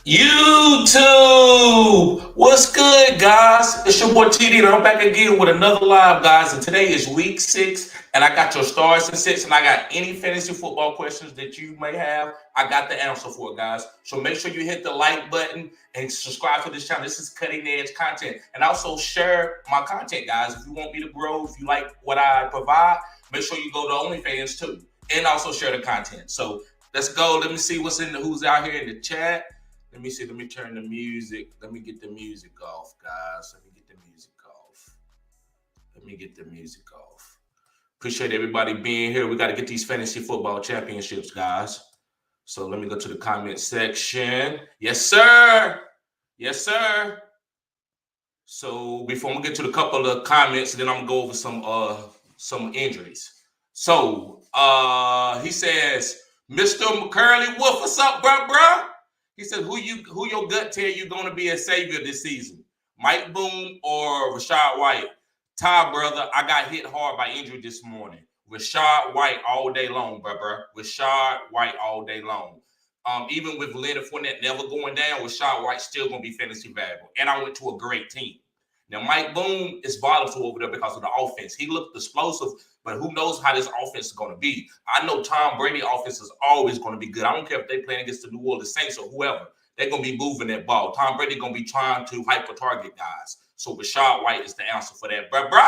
YouTube, what's good, guys? It's your boy TD, and I'm back again with another live, guys. And today is week 6, and I got your starts and sits, and I got any fantasy football questions that you may have. I got the answer for it, guys. So make sure you hit the like button and subscribe to this channel. This is cutting edge content, and also share my content, guys. If you want me to grow, if you like what I provide, make sure you go to OnlyFans too, and also share the content. So let's go. Let me see who's out here in the chat. Let me see. Let me turn the music. Let me get the music off, guys. Let me get the music off. Let me get the music off. Appreciate everybody being here. We got to get these fantasy football championships, guys. So let me go to the comment section. Yes, sir. Yes, sir. So before we get to the couple of comments, then I'm gonna go over some injuries. So he says, Mr. McCurley Wolf, what's up, bro? He said, who your gut tell you going to be a savior this season? Mike Boone or Rashad White? Ty, brother, I got hit hard by injury this morning. Rashad White all day long, bro. Rashad White all day long. Even with Leonard Fournette never going down, Rashad White still going to be fantasy valuable. And I went to a great team. Now, Mike Boone is volatile over there because of the offense. He looked explosive, but who knows how this offense is going to be. I know Tom Brady offense is always going to be good. I don't care if they're playing against the New Orleans Saints or whoever. They're going to be moving that ball. Tom Brady going to be trying to hyper-target guys. So Rashad White is the answer for that. Bruh.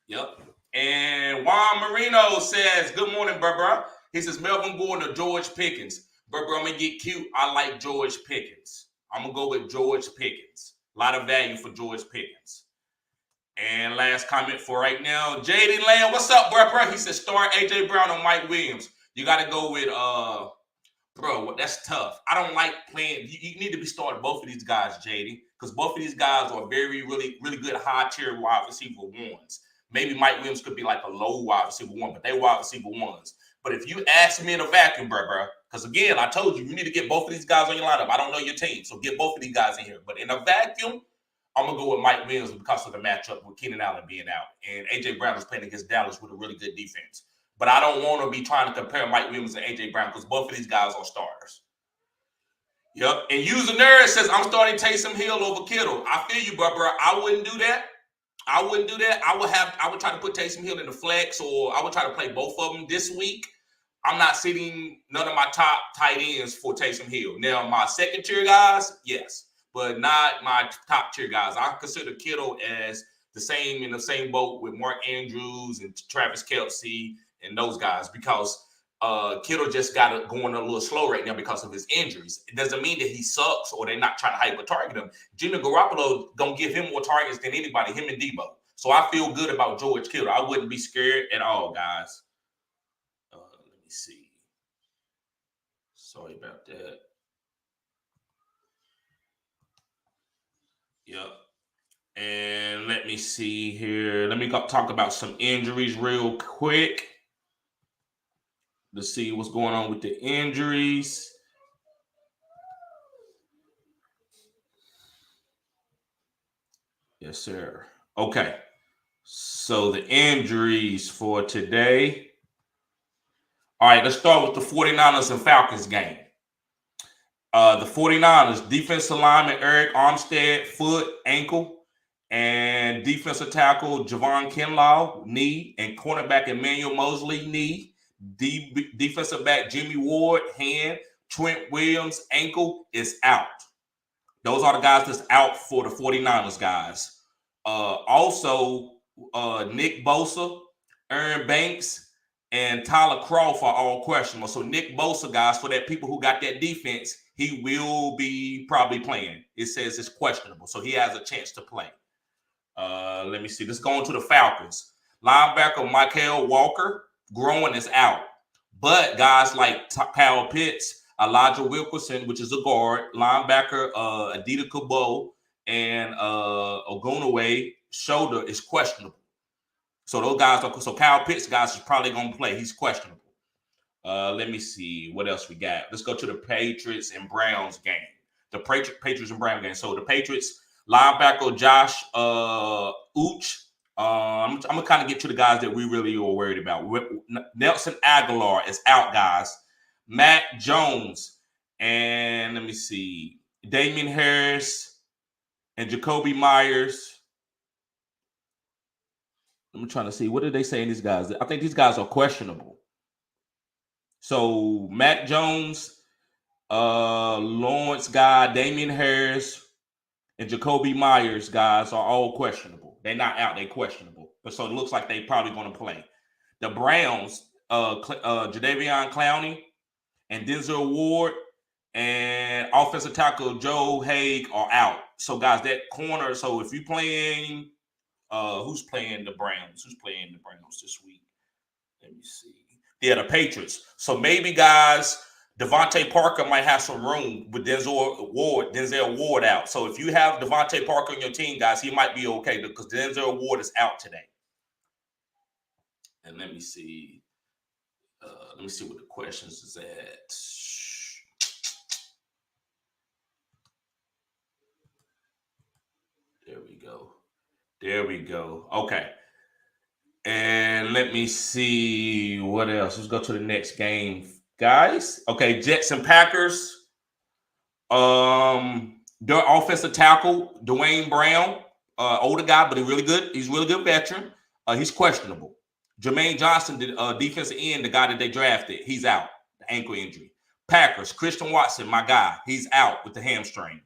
Yep. And Juan Marino says, good morning, bruh. He says, Melvin Gordon or George Pickens. Bruh, I'm going to get cute. I like George Pickens. I'm going to go with George Pickens. A lot of value for George Pickens. And last comment for right now, Jaden Lamb, what's up, bro? He said start A.J. Brown or Mike Williams. You got to go with, bro, that's tough. I don't like playing. You need to be starting both of these guys, Jaden, because both of these guys are really good high-tier wide receiver ones. Maybe Mike Williams could be like a low wide receiver one, but they wide receiver ones. But if you ask me in a vacuum, bro, because again, I told you need to get both of these guys on your lineup. I don't know your team, so get both of these guys in here. But in a vacuum, I'm going to go with Mike Williams because of the matchup with Keenan Allen being out. And A.J. Brown is playing against Dallas with a really good defense. But I don't want to be trying to compare Mike Williams and A.J. Brown because both of these guys are starters. Yep. And User Nerd says, I'm starting Taysom Hill over Kittle. I feel you, bro. I wouldn't do that. I would try to put Taysom Hill in the flex, or I would try to play both of them this week. I'm not sitting none of my top tight ends for Taysom Hill. Now, my second tier guys, yes, but not my top tier guys. I consider Kittle as in the same boat with Mark Andrews and Travis Kelce and those guys, because Kittle just got it going a little slow right now because of his injuries. It doesn't mean that he sucks or they're not trying to hyper target him. Jimmy Garoppolo gonna give him more targets than anybody, him and Debo. So I feel good about George Kittle. I wouldn't be scared at all, guys. Let me see. Sorry about that. Yep. And let me see here. Let me talk about some injuries real quick. Let's see what's going on with the injuries. Yes, sir. Okay. So the injuries for today. All right, let's start with the 49ers and Falcons game. The 49ers, defensive lineman Eric Armstead, foot, ankle, and defensive tackle Javon Kinlaw, knee, and cornerback Emmanuel Mosley, knee. Defensive back Jimmy Ward, hand. Trent Williams, ankle, is out. Those are the guys that's out for the 49ers, guys. Also, Nick Bosa, Aaron Banks, and Tyler Croft are all questionable. So Nick Bosa, guys, for that people who got that defense, he will be probably playing. It says it's questionable, so he has a chance to play. Let me see. Let's go on to the Falcons. Linebacker Michael Walker, growing, is out. But guys like Kyle Pitts, Elijah Wilkerson, which is a guard, linebacker Adita Cabot, and Ogunaway, shoulder is questionable. So those guys are, so Kyle Pitts, guys, is probably going to play. He's questionable. Let me see what else we got. Let's go to the Patriots and Browns game. The Patriots and Browns game. So the Patriots linebacker Josh Uch. I'm gonna kind of get to the guys that we really are worried about. Nelson Aguilar is out, guys. Matt Jones And let me see. Deon Harris and Jacoby Myers. I'm trying to see. What did they say in these guys? I think these guys are questionable. So Matt Jones, Lawrence Guy, Deon Harris, and Jacoby Myers guys are all questionable. They're not out. They're questionable. But so it looks like they're probably going to play. The Browns, Jadeveon Clowney and Denzel Ward and offensive tackle Joe Haig are out. So guys, that corner. So if you're playing, who's playing the Browns? Who's playing the Browns this week? Let me see. Yeah, the Patriots. So maybe guys, Devontae Parker might have some room with Denzel Ward out. So if you have Devontae Parker on your team, guys, he might be okay because Denzel Ward is out today. And let me see. Let me see what the questions is at. There we go. Okay. And let me see what else. Let's go to the next game, guys. Okay, Jets and Packers. Their offensive tackle, Dwayne Brown, older guy, but he's really good. He's a really good veteran. He's questionable. Jermaine Johnson, the defensive end, the guy that they drafted, he's out, the ankle injury. Packers, Christian Watson, my guy, he's out with the hamstring.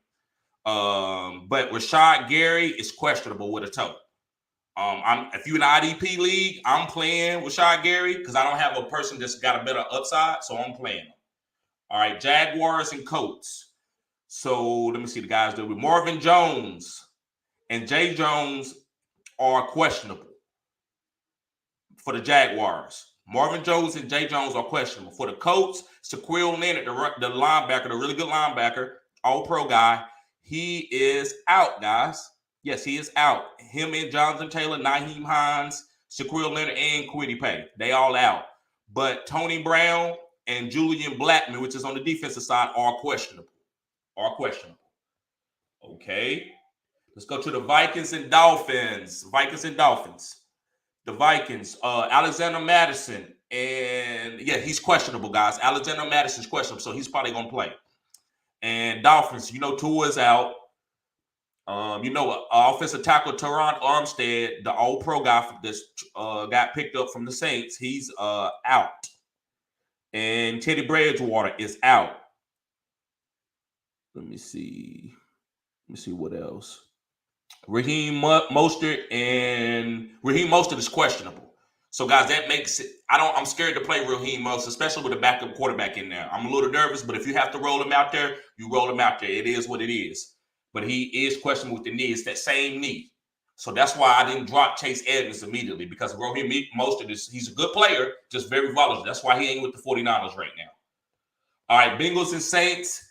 But Rashad Gary is questionable with a toe. If you're in the IDP league, I'm playing Rashad Gary because I don't have a person that's got a better upside, so I'm playing him. All right, Jaguars and Colts. So let me see the guys there with Marvin Jones and Jay Jones are questionable for the Jaguars. Marvin Jones and Jay Jones are questionable. For the Colts, Shaquille Leonard, the linebacker, the really good linebacker, all-pro guy, he is out, guys. Yes, he is out. Him and Jonathan Taylor, Naheem Hines, Shaquille Leonard, and Kwity Paye, they all out. But Tony Brown and Julian Blackman, which is on the defensive side, are questionable. Okay. Let's go to the Vikings and Dolphins. The Vikings, Alexander Madison, and yeah, he's questionable, guys. Alexander Madison's questionable, so he's probably going to play. And Dolphins, Tua is out. Offensive tackle Teron Armstead, the all-pro guy that got picked up from the Saints, he's out. And Teddy Bridgewater is out. Let me see what else. Raheem Mostert is questionable. So, guys, that makes it. I'm scared to play Raheem Mostert, especially with a backup quarterback in there. I'm a little nervous, but if you have to roll him out there, you roll him out there. It is what it is. But he is questionable with the knee. It's that same knee. So that's why I didn't drop Chase Edmonds immediately, because Raheem Mostert he's a good player, just very volatile. That's why he ain't with the 49ers right now. All right, Bengals and Saints.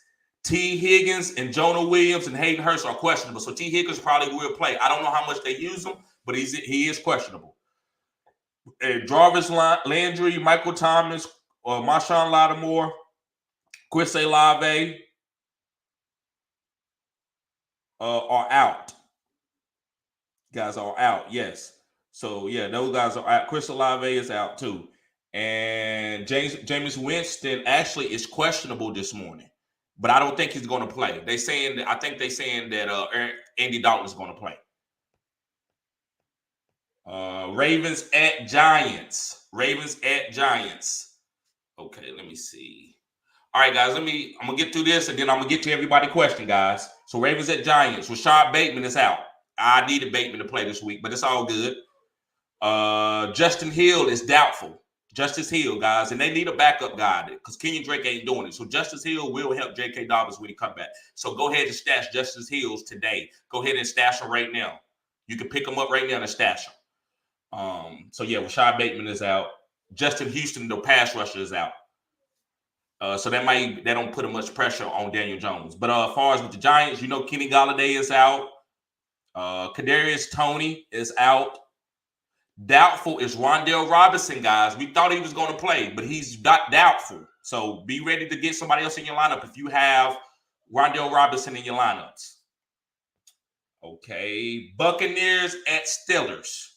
T. Higgins and Jonah Williams and Hayden Hurst are questionable. So T. Higgins probably will play. I don't know how much they use him, but he is questionable. And Jarvis Landry, Michael Thomas, Marshawn Lattimore, Chris Olave are out. Guys are out, yes. So, yeah, those guys are out. Chris Olave is out, too. And Jameis Winston actually is questionable this morning. But I don't think he's going to play. I think they're saying that Andy Dalton is going to play. Ravens at Giants. Okay, let me see. All right, guys, I'm going to get through this, and then I'm going to get to everybody's question, guys. So Ravens at Giants. Rashad Bateman is out. I needed Bateman to play this week, but it's all good. Justin Hill is doubtful. Justice Hill, guys, and they need a backup guy because Kenyon Drake ain't doing it. So Justice Hill will help J.K. Dobbins when he comes back. So go ahead and stash Justice Hills today. Go ahead and stash him right now. You can pick him up right now and stash him. So yeah, Rashad Bateman is out. Justin Houston, the pass rusher, is out. So they don't put much pressure on Daniel Jones. But as far as with the Giants, Kenny Golladay is out. Kadarius Toney is out. Doubtful is Rondell Robinson, guys. We thought he was going to play, but he's not doubtful. So be ready to get somebody else in your lineup if you have Rondell Robinson in your lineups. Okay. Buccaneers at Steelers.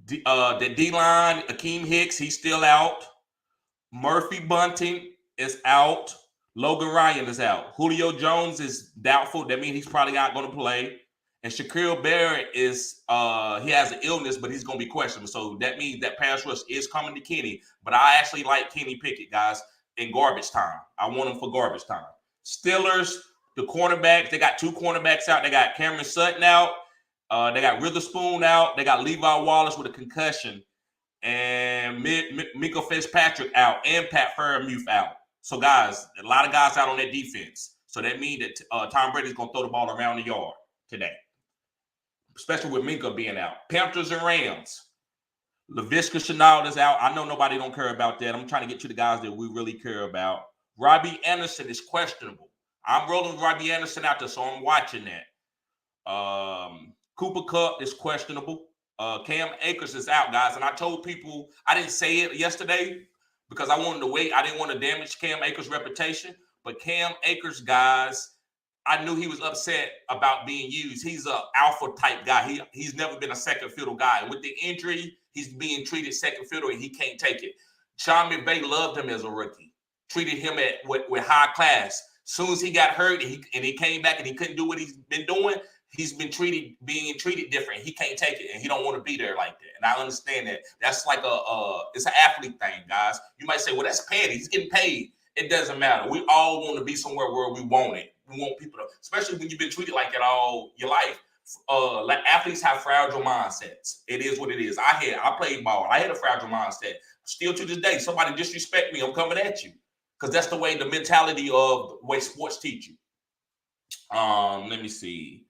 The D-line, Akeem Hicks, he's still out. Murphy Bunting is out. Logan Ryan is out. Julio Jones is doubtful. That means he's probably not going to play. And Shaquille Barrett is he has an illness, but he's going to be questionable. So that means that pass rush is coming to Kenny. But I actually like Kenny Pickett, guys, in garbage time. I want him for garbage time. Steelers, the cornerbacks, they got 2 cornerbacks out. They got Cameron Sutton out. They got Witherspoon out. They got Levi Wallace with a concussion. And Mika Fitzpatrick out. And Pat Freiermuth out. So, guys, a lot of guys out on that defense. So that means that Tom Brady's going to throw the ball around the yard today, especially with Minka being out. Panthers and Rams. Laviska Shenault is out. I know nobody don't care about that. I'm trying to get to the guys that we really care about. Robbie Anderson is questionable. I'm rolling Robbie Anderson out there, so I'm watching that. Cooper Kupp is questionable. Cam Akers is out, guys. And I told people, I didn't say it yesterday, because I wanted to wait. I didn't want to damage Cam Akers' reputation. But Cam Akers, guys, I knew he was upset about being used. He's an alpha type guy. He's never been a second fiddle guy. With the injury, he's being treated second fiddle, and he can't take it. Sean McVay loved him as a rookie, treated him with high class. Soon as he got hurt and he came back and he couldn't do what he's been doing, he's been being treated different. He can't take it, and he don't want to be there like that. And I understand that. That's like it's an athlete thing, guys. You might say, well, that's petty. He's getting paid. It doesn't matter. We all want to be somewhere where we want it. We want people to, especially when you've been treated like that all your life. Like athletes have fragile mindsets. It is what it is. I played ball. I had a fragile mindset. Still to this day, somebody disrespect me, I'm coming at you. Because that's the way, the mentality of the way sports teach you. Let me see.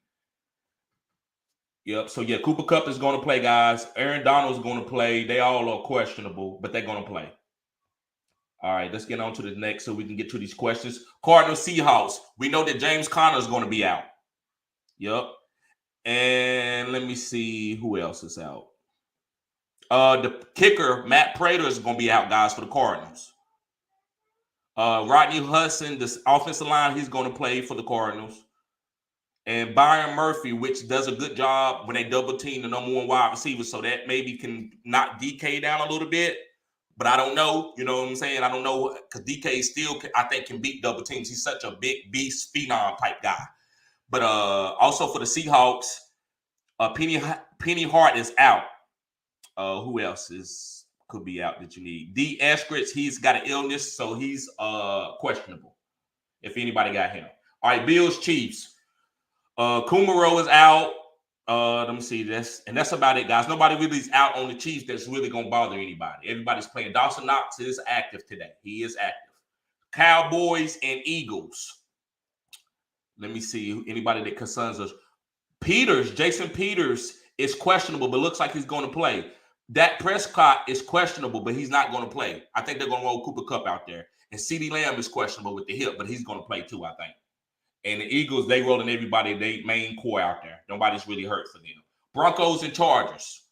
Yep. So, yeah, Cooper Kupp is going to play, guys. Aaron Donald's going to play. They all are questionable, but they're going to play. All right, let's get on to the next so we can get to these questions. Cardinals, Seahawks. We know that James Conner is going to be out. Yep. And let me see who else is out. The kicker, Matt Prater, is going to be out, guys, for the Cardinals. Rodney Hudson, this offensive line, he's going to play for the Cardinals. And Byron Murphy, which does a good job when they double team the number 1 wide receiver, so that maybe can knock DK down a little bit. But I don't know. You know what I'm saying? I don't know, because DK still, I think, can beat double teams. He's such a big beast, phenom type guy. But also for the Seahawks, Penny Hart is out. Who else could be out that you need? D. Eskridge, he's got an illness, so he's questionable, if anybody got him. All right, Bills, Chiefs. Kumaro is out. Let me see this. And that's about it, guys. Nobody really is out on the Chiefs that's really going to bother anybody. Everybody's playing. Dawson Knox is active today. He is active. Cowboys and Eagles. Let me see anybody that concerns us. Jason Peters is questionable, but looks like he's going to play. Dak Prescott is questionable, but he's not going to play. I think they're going to roll Cooper Kupp out there. And CeeDee Lamb is questionable with the hip, but he's going to play too, I think. And the Eagles, they rolling everybody, they main core out there. Nobody's really hurt for them. Broncos and Chargers.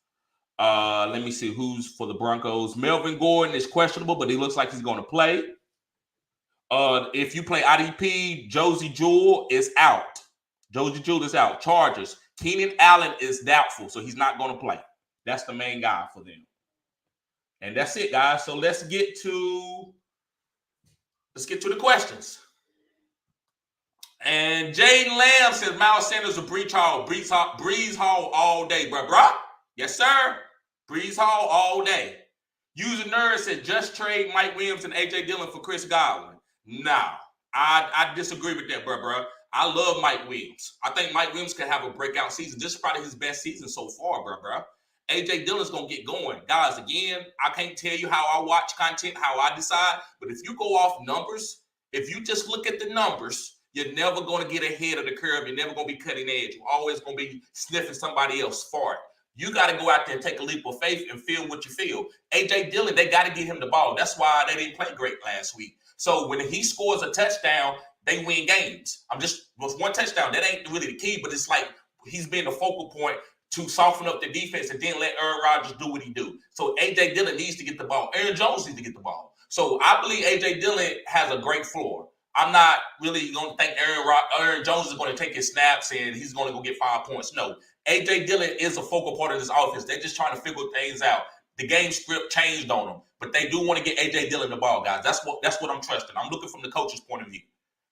Let me see who's for the Broncos. Melvin Gordon is questionable, but he looks like he's going to play. If you play IDP, Josie Jewell is out. Josie Jewell is out. Chargers. Keenan Allen is doubtful, so he's not going to play. That's the main guy for them. And that's it, guys. So let's get to the questions. And Jaden Lamb says Miles Sanders or Breeze Hall all day, bruh. Yes, sir. Breeze Hall all day. User Nerd said just trade Mike Williams and A.J. Dillon for Chris Godwin. Nah, I disagree with that, bruh. I love Mike Williams. I think Mike Williams could have a breakout season. This is probably his best season so far, bruh. A.J. Dillon's going to get going. Guys, again, I can't tell you how I watch content, how I decide. But if you go off numbers, if you just look at the numbers, you're never going to get ahead of the curve. You're never going to be cutting edge. You're always going to be sniffing somebody else's fart. You got to go out there and take a leap of faith and feel what you feel. A.J. Dillon, they got to get him the ball. That's why they didn't play great last week. So when he scores a touchdown, they win games. With one touchdown, that ain't really the key, but it's like he's been the focal point to soften up the defense and then let Aaron Rodgers do what he do. So A.J. Dillon needs to get the ball. Aaron Jones needs to get the ball. So I believe A.J. Dillon has a great floor. I'm not really going to think Aaron Jones is going to take his snaps and he's going to go get 5 points. No, A.J. Dillon is a focal part of this offense. They're just trying to figure things out. the game script changed on them. But they do want to get A.J. Dillon the ball, guys. That's what I'm trusting. I'm looking from the coach's point of view.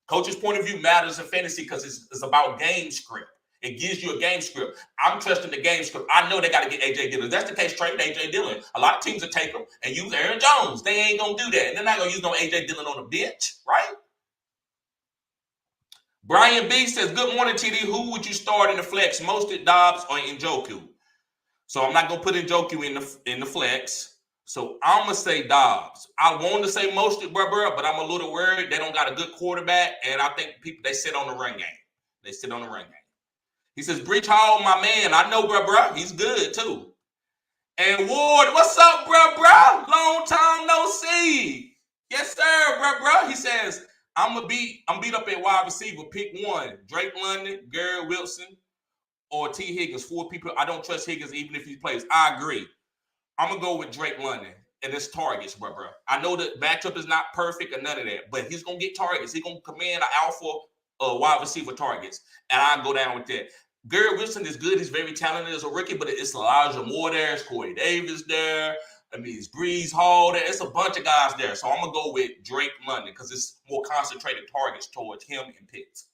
Coach's point of view matters in fantasy because it's about game script. It gives you a game script. I'm trusting the game script. I know they got to get A.J. Dillon. If that's the case, trade A.J. Dillon. A lot of teams will take him and use Aaron Jones. They ain't going to do that. And they're not going to use no A.J. Dillon on the bench, right? Brian B says, good morning, TD. Who would you start in the flex? Mostert, Dobbs, or Njoku? So I'm not going to put Njoku in the flex. So I'm going to say Dobbs. I want to say Mostert, but I'm a little worried. They don't got a good quarterback, and I think they sit on the run game. They sit on the run game. He says, Breach Hall, my man. I know, bruh. He's good, too. And Ward, what's up, bruh? Long time no see. Yes, sir, bruh. He says, I'm beat up at wide receiver. Pick one. Drake London, Garrett Wilson, or T. Higgins. 4 people. I don't trust Higgins even if he plays. I agree. I'm going to go with Drake London. And it's targets, bruh. I know the matchup is not perfect or none of that, but he's going to get targets. He's going to command an alpha wide receiver targets. And I'll go down with that. Garrett Wilson is good. He's very talented as a rookie, but it's Elijah Moore there. It's Corey Davis there. I mean, it's Breeze Hall there. It's a bunch of guys there. So I'm going to go with Drake London because it's more concentrated targets towards him and Pitts.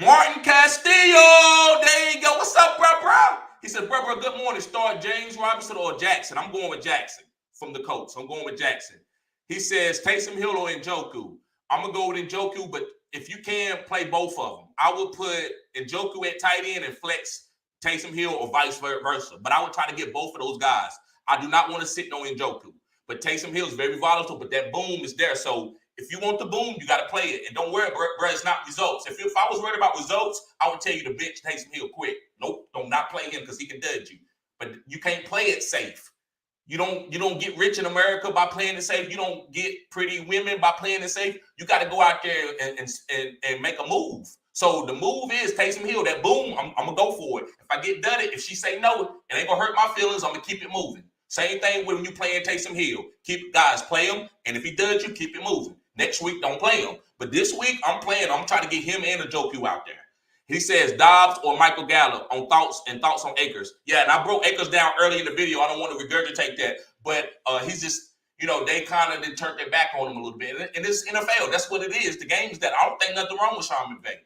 Martin Castillo. There you go. What's up, bruh? He said, bruh, good morning. Start James Robinson or Jackson. I'm going with Jackson from the Colts. I'm going with Jackson. He says, Taysom Hill or Njoku. I'm going to go with Njoku, but if you can, play both of them. I would put Njoku at tight end and flex Taysom Hill or vice versa. But I would try to get both of those guys. I do not want to sit on Njoku. But Taysom Hill is very volatile, but that boom is there. So if you want the boom, you got to play it. And don't worry, bro, it's not results. If I was worried about results, I would tell you to bench Taysom Hill quick. Nope, don't not play him because he can dud you. But you can't play it safe. You don't get rich in America by playing it safe. You don't get pretty women by playing it safe. You got to go out there and make a move. So the move is Taysom Hill. That boom, I'm going to go for it. If I get done it, if she say no, it ain't going to hurt my feelings. I'm going to keep it moving. Same thing when you playing Taysom Hill. Guys, play him. And if he does, you keep it moving. Next week, don't play him. But this week, I'm playing. I'm trying to get him and Njoku out there. He says Dobbs or Michael Gallup on thoughts on Akers. Yeah, and I broke Akers down early in the video. I don't want to regurgitate that. But he's just, they kind of turned their back on him a little bit. And it's NFL. That's what it is. The game is that. I don't think nothing wrong with Sean McVay.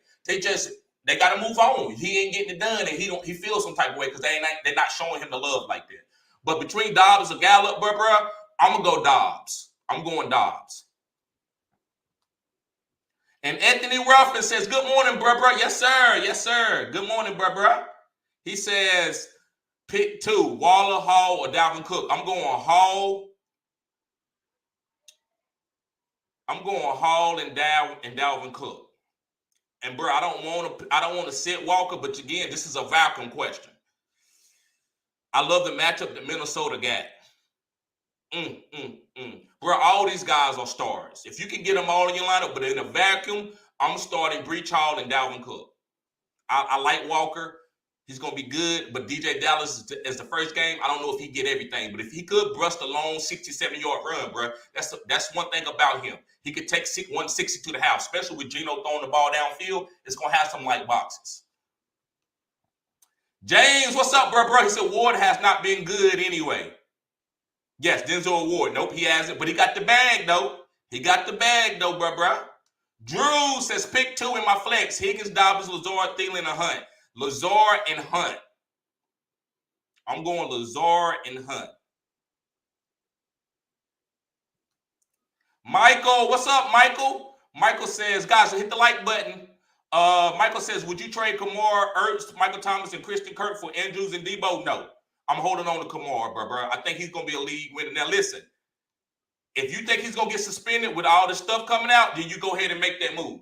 They got to move on. He ain't getting it done, and he feels some type of way because they're not showing him the love like that. But between Dobbs and Gallup, bro, I'm going to go Dobbs. I'm going Dobbs. And Anthony Ruffin says, good morning, bro. Yes, sir. Yes, sir. Good morning, bro. He says, pick 2, Waller, Hall, or Dalvin Cook. I'm going Hall. I'm going Hall and Dalvin Cook. And bro, I don't want to sit Walker, but again, this is a vacuum question. I love the matchup that Minnesota got. Bro, all these guys are stars. If you can get them all in your lineup, but in a vacuum, I'm starting Breach Hall and Dalvin Cook. I like Walker. He's going to be good, but DJ Dallas is the first game. I don't know if he get everything, but if he could bust a long 67-yard run, bro, that's one thing about him. He could take 160 to the house, especially with Geno throwing the ball downfield. It's going to have some light boxes. James, what's up, bro? He said Ward has not been good anyway. Yes, Denzel Ward. Nope, he hasn't, but he got the bag, though. Bro. Drew says pick 2 in my flex. Higgins, Dobbins, Lazard, Thielen, and Hunt. Lazard and Hunt. I'm going Lazard and Hunt. Michael, what's up, Michael? Michael says, guys, hit the like button. Michael says, would you trade Kamara, Ertz, Michael Thomas, and Christian Kirk for Andrews and Debo? No. I'm holding on to Kamara, bro. I think he's going to be a league winner. Now, listen, if you think he's going to get suspended with all this stuff coming out, then you go ahead and make that move.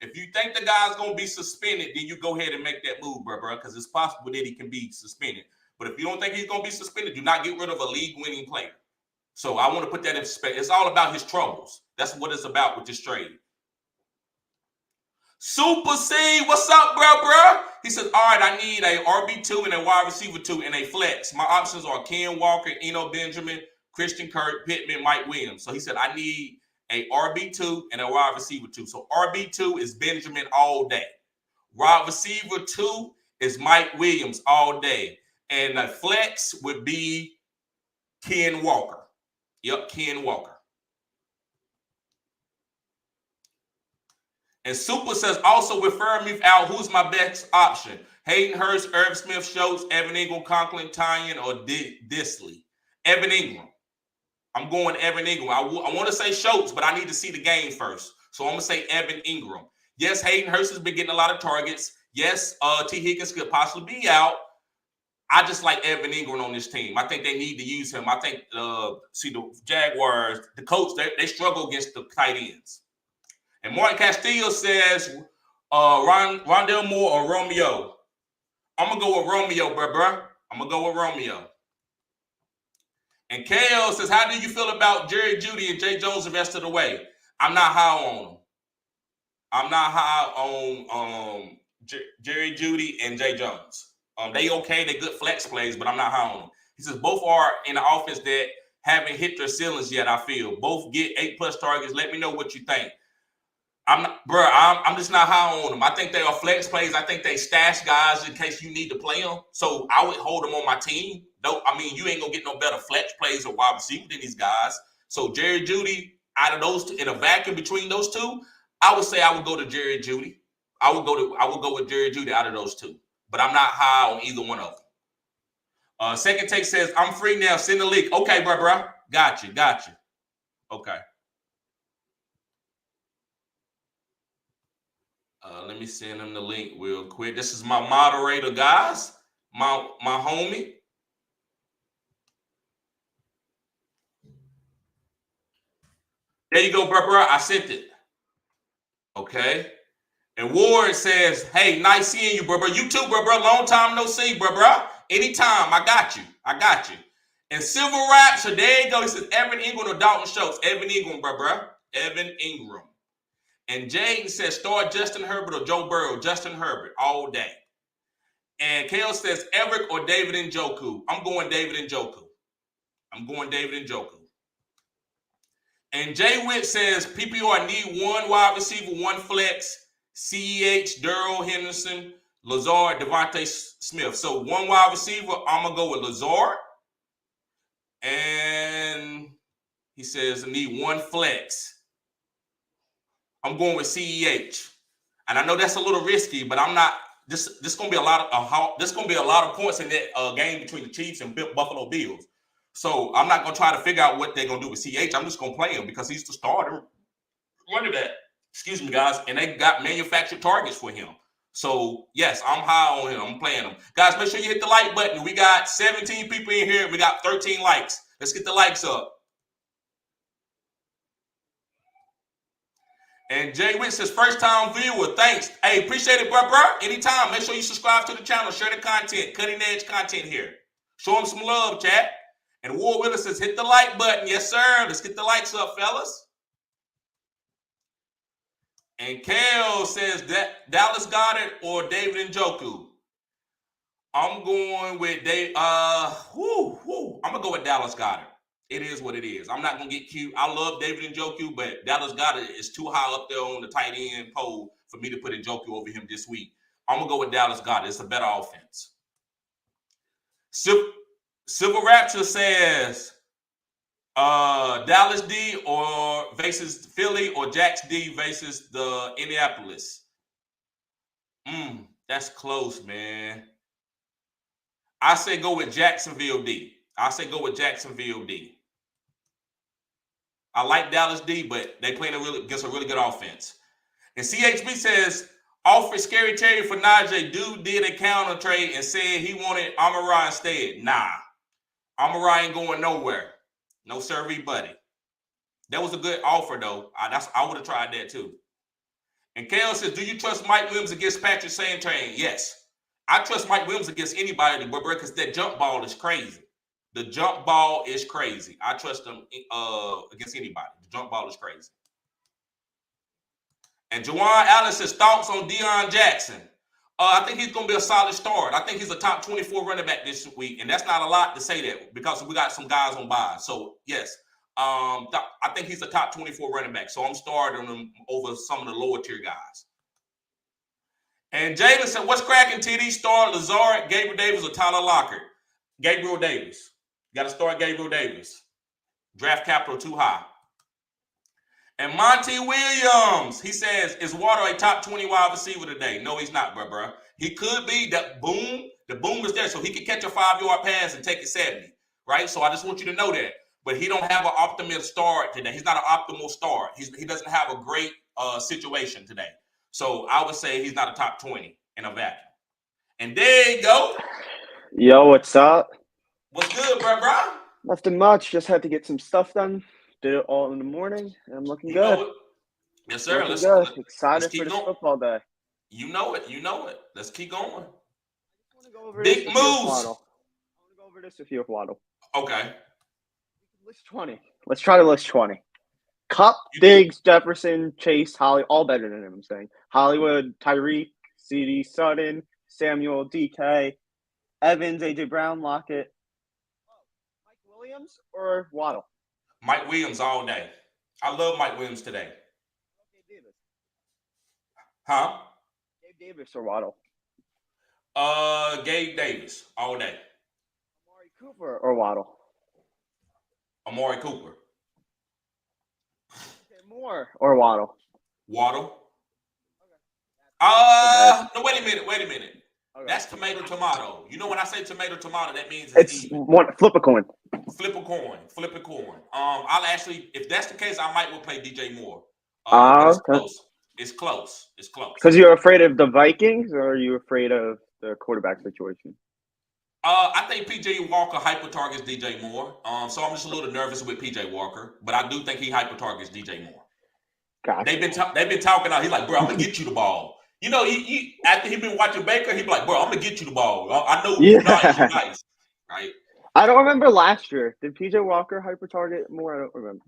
If you think the guy's going to be suspended, then you go ahead and make that move, bro, because it's possible that he can be suspended. But if you don't think he's going to be suspended, do not get rid of a league-winning player. So I want to put that in perspective. It's all about his troubles. That's what it's about with this trade. Super C, what's up, bro? He says, all right, I need a RB2 and a wide receiver 2 and a flex. My options are Ken Walker, Eno Benjamin, Christian Kirk, Pittman, Mike Williams. So he said, I need a RB2 and a wide receiver 2. So RB2 is Benjamin all day. Wide receiver 2 is Mike Williams all day. And the flex would be Ken Walker. Yep, Ken Walker. And Super says, also with Fairmouth out, who's my best option? Hayden Hurst, Irv Smith, Schultz, Evan Ingram, Conklin, Tyon, or Disley? Evan Ingram. I'm going Evan Ingram. I want to say Schultz, but I need to see the game first. So I'm going to say Evan Ingram. Yes, Hayden Hurst has been getting a lot of targets. Yes, T. Higgins could possibly be out. I just like Evan Ingram on this team. I think they need to use him. I think, the Jaguars, the coach, they struggle against the tight ends. And Martin Castillo says, Rondell Moore or Romeo? I'm going to go with Romeo, bro. I'm going to go with Romeo. And KL says, how do you feel about Jerry Jeudy and Jay Jones the rest of the way? I'm not high on them. I'm not high on Jerry Jeudy and Jay Jones. They okay. They good flex plays, but I'm not high on them. He says, both are in the offense that haven't hit their ceilings yet, I feel. Both get 8+ targets. Let me know what you think. I'm just not high on them. I think they are flex plays. I think they stash guys in case you need to play them. So I would hold them on my team. You ain't gonna get no better flex plays or wide receiver than these guys. So Jerry Jeudy, out of those two, in a vacuum between those two, I would say I would go to Jerry Jeudy. I would go with Jerry Jeudy out of those two. But I'm not high on either one of them. Second Take says, I'm free now. Send the link. Okay, bro. Got you. Okay. Let me send him the link real quick. This is my moderator, guys. My homie. There you go, bro. I sent it. Okay. And Ward says, hey, nice seeing you, bro. You too, bro. Long time no see, bro. Anytime. I got you. And Civil Rapture, there you go. He says, Evan Ingram or Dalton Schultz? Evan Ingram, bro. Evan Ingram. And Jaden says, start Justin Herbert or Joe Burrow. Justin Herbert all day. And Kale says, Everett or David Njoku. I'm going David Njoku. And Jay Witt says, PPR need one wide receiver, one flex, CEH, Darrell Henderson, Lazard, Devontae Smith. So one wide receiver, I'm going to go with Lazard. And he says, I need one flex. I'm going with CEH. And I know that's a little risky, but I'm not. This going to be a lot of points in that game between the Chiefs and Buffalo Bills. So I'm not going to try to figure out what they're going to do with CH. I'm just going to play him because he's the starter running back. Excuse me, guys. And they got manufactured targets for him. So, yes, I'm high on him. I'm playing him. Guys, make sure you hit the like button. We got 17 people in here. We got 13 likes. Let's get the likes up. And Jay Witt says, first time viewer, thanks. Hey, appreciate it, bro. Anytime. Make sure you subscribe to the channel. Share the content. Cutting edge content here. Show them some love, chat. And Ward Willis says, hit the like button. Yes, sir. Let's get the likes up, fellas. And Kale says, Dallas Goedert or David Njoku. I'm going with I'm going to go with Dallas Goedert. It is what it is. I'm not going to get cute. I love David Njoku, but Dallas Goedert is too high up there on the tight end pole for me to put Njoku over him this week. I'm going to go with Dallas Goedert. It's a better offense. Civil Rapture says Dallas D or versus Philly or Jax D versus the Indianapolis. That's close, man. I say go with Jacksonville D. I like Dallas D, but they playing against a really good offense. And CHB says, offered Scary Terry for Najee. Dude did a counter trade and said he wanted Amon-Ra instead. Nah, Amon-Ra ain't going nowhere. No sirree, buddy. That was a good offer, though. I would have tried that, too. And Kale says, do you trust Mike Williams against Patrick Surtain? Yes. I trust Mike Williams against anybody, because that jump ball is crazy. The jump ball is crazy. I trust him against anybody. The jump ball is crazy. And Juwan Allen says, thoughts on Deon Jackson? I think he's going to be a solid start. I think he's a top 24 running back this week. And that's not a lot to say that because we got some guys on bye. So, yes, I think he's a top 24 running back. So, I'm starting him over some of the lower tier guys. And Jalen said, what's cracking, TD? Star, Lazard, Gabriel Davis, or Tyler Lockett? Gabriel Davis. You got to start Gabriel Davis. Draft capital too high. And Monty Williams, he says, is Waddle a top 20 wide receiver today? No, he's not, bro. He could be. That boom, the boom is there, so he can catch a 5-yard pass and take it 70, right? So I just want you to know that. But he don't have an optimal start today. He's not an optimal start. He doesn't have a great situation today. So I would say he's not a top 20 in a vacuum. And there you go. Yo, what's up? What's good, bro? Nothing much. Just had to get some stuff done. Did it all in the morning, and I'm looking good. Yes, sir. Let's go. Excited for this football day. You know it. Let's keep going. I just want to go over Big moves. I want to go over this with you with Waddle. Okay. List 20. Let's try to list 20. Cup, Diggs, Jefferson, Chase, Holly, all better than him, I'm saying. Hollywood, Tyreek, CD, Sutton, Samuel, DK, Evans, AJ Brown, Lockett. Mike Williams or Waddle? Mike Williams all day. I love Mike Williams today. Gabe Davis. Huh? Gabe Davis or Waddle? Gabe Davis all day. Amari Cooper or Waddle? Amari Cooper. Moore or Waddle? Waddle. Okay. No, wait a minute. Okay. That's tomato. You know when I say tomato, that means it's one flip a coin. Flip a coin. I'll actually, if that's the case, I might will play DJ Moore. Okay. It's close. Because you're afraid of the Vikings, or are you afraid of the quarterback situation? I think PJ Walker hyper targets DJ Moore. So I'm just a little nervous with PJ Walker, but I do think he hyper targets DJ Moore. Gotcha. They've been talking out. He's like, bro, I'm gonna get you the ball. You know, he after he been watching Baker, he be like, bro, I'm gonna get you the ball. I know you're nice, right? I don't remember last year. Did PJ Walker hyper target Moore? I don't remember.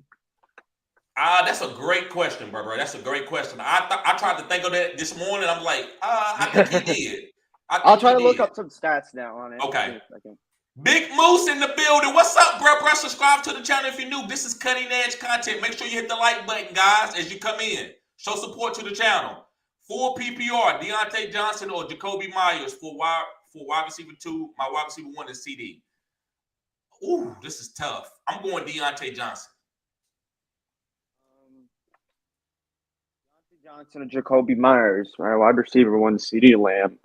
That's a great question, bro. That's a great question. I tried to think of that this morning. I'm like, I think he did. I'll try to look up some stats now on it. Okay. Big Moose in the building. What's up, bro? Subscribe to the channel if you're new. This is cutting edge content. Make sure you hit the like button, guys, as you come in. Show support to the channel. Full PPR, Deon Jackson or Jacoby Myers for wide receiver 2. My wide receiver 1 is CD. Ooh, this is tough. I'm going Deon Jackson. Johnson and Jacoby Myers, my wide receiver 1 CD Lamb.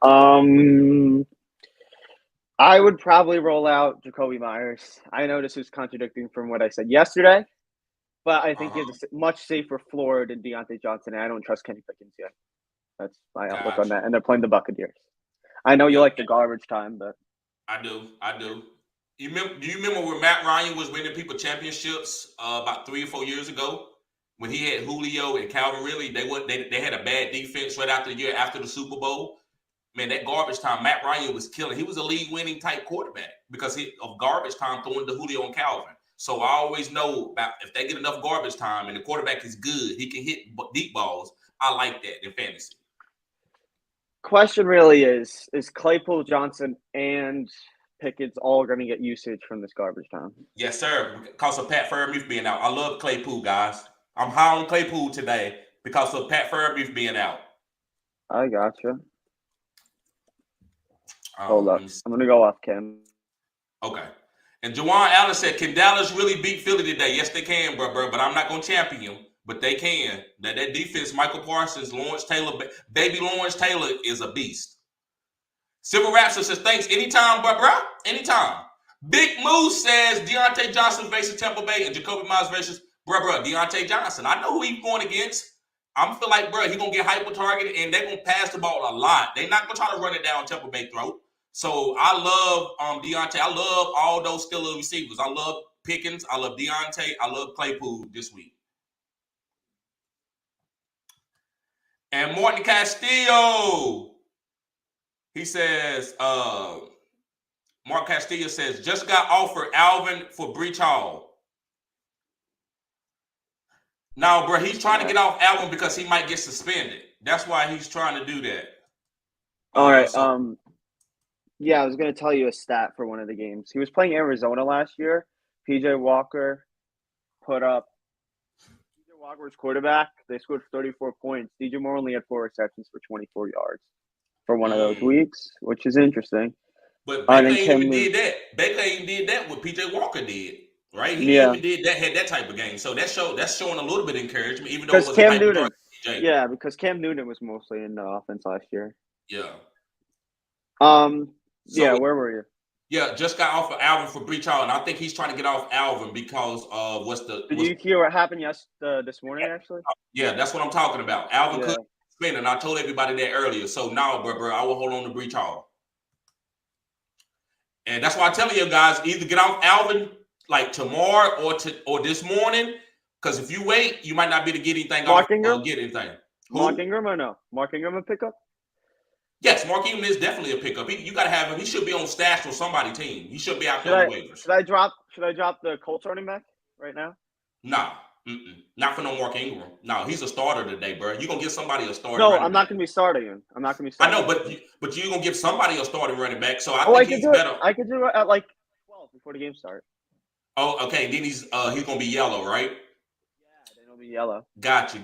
I would probably roll out Jacoby Myers. I know this is contradicting from what I said yesterday, but I think he has a much safer floor than Deontay Johnson, and I don't trust Kenny Pickens yet. That's my outlook on that. And they're playing the Buccaneers. I know you like the garbage time, but I do. Do you remember when Matt Ryan was winning people championships about 3 or 4 years ago? When he had Julio and Calvin Ridley, they had a bad defense right after the year after the Super Bowl. Man, that garbage time, Matt Ryan was killing. He was a league-winning type quarterback because of garbage time throwing to Julio and Calvin. So I always know about if they get enough garbage time and the quarterback is good, he can hit deep balls. I like that in fantasy. Question really is Claypool, Johnson, and Pickens all going to get usage from this garbage time? Yes, sir. Because of Pat Freiermuth being out. I love Claypool, guys. I'm high on Claypool today because of Pat Freiermuth being out. I gotcha. Hold up. I'm going to go off Kim. Okay. And Jawan Allen said, can Dallas really beat Philly today? Yes, they can, bro. But I'm not going to champion them. But they can. That defense, Michael Parsons, Lawrence Taylor, baby Lawrence Taylor is a beast. Silver Raptor says, thanks. Anytime, bro. Anytime. Big Moose says, Deontay Johnson versus Tampa Bay and Jacoby Myers versus Deontay Johnson. I know who he's going against. I feel like, he's going to get hyper-targeted, and they're going to pass the ball a lot. They're not going to try to run it down Tampa Bay throat. So I love Deontay. I love all those Steelers receivers. I love Pickens. I love Deontay. I love Claypool this week. And Martin Castillo, he says, Mark Castillo says, just got offered Alvin for Breach Hall. No, bro, he's trying to get off Alvin because he might get suspended. That's why he's trying to do that. All right. Yeah, I was going to tell you a stat for one of the games. He was playing Arizona last year. PJ Walker put up PJ Walker's quarterback. They scored 34 points. DJ Moore only had 4 receptions for 24 yards for one of those weeks, which is interesting. But And Baker then ain't Cam even Newton. did that. Baker ain't did that what PJ Walker did. Right? He Yeah, even did that, had that type of game. So that's showing a little bit of encouragement, even though it because wasn't Cam hyper Newton. target PJ. Yeah, because Cam Newton was mostly in the offense last year. Yeah. Yeah, So where were you? yeah, just got off of Alvin for Breach Hall, and I think he's trying to get off Alvin because of Did you hear what happened this morning? Actually, yeah, that's what I'm talking about. Alvin yeah. Cook spinning. I told everybody that earlier. So now, bro, I will hold on to Breach Hall. And that's why I'm telling you guys, either get off Alvin like tomorrow or this morning. Because if you wait, you might not be able to get anything off or get anything. Mark Ingram or no? Mark Ingram a pickup? Yes, Mark Ingram is definitely a pickup. You got to have him. He should be on stash for somebody's team. He should be out there on the waivers. Should I drop the Colts running back right now? Nah, not for no Mark Ingram. No, he's a starter today, bro. You're gonna give somebody a starting. No, I'm not gonna be starting him. I know, but you're gonna give somebody a starting running back. So I think he's better. better. I could do it at like 12 before the game starts. Oh, okay. Then he's gonna be yellow, right? Yeah, then he'll be yellow. Got you.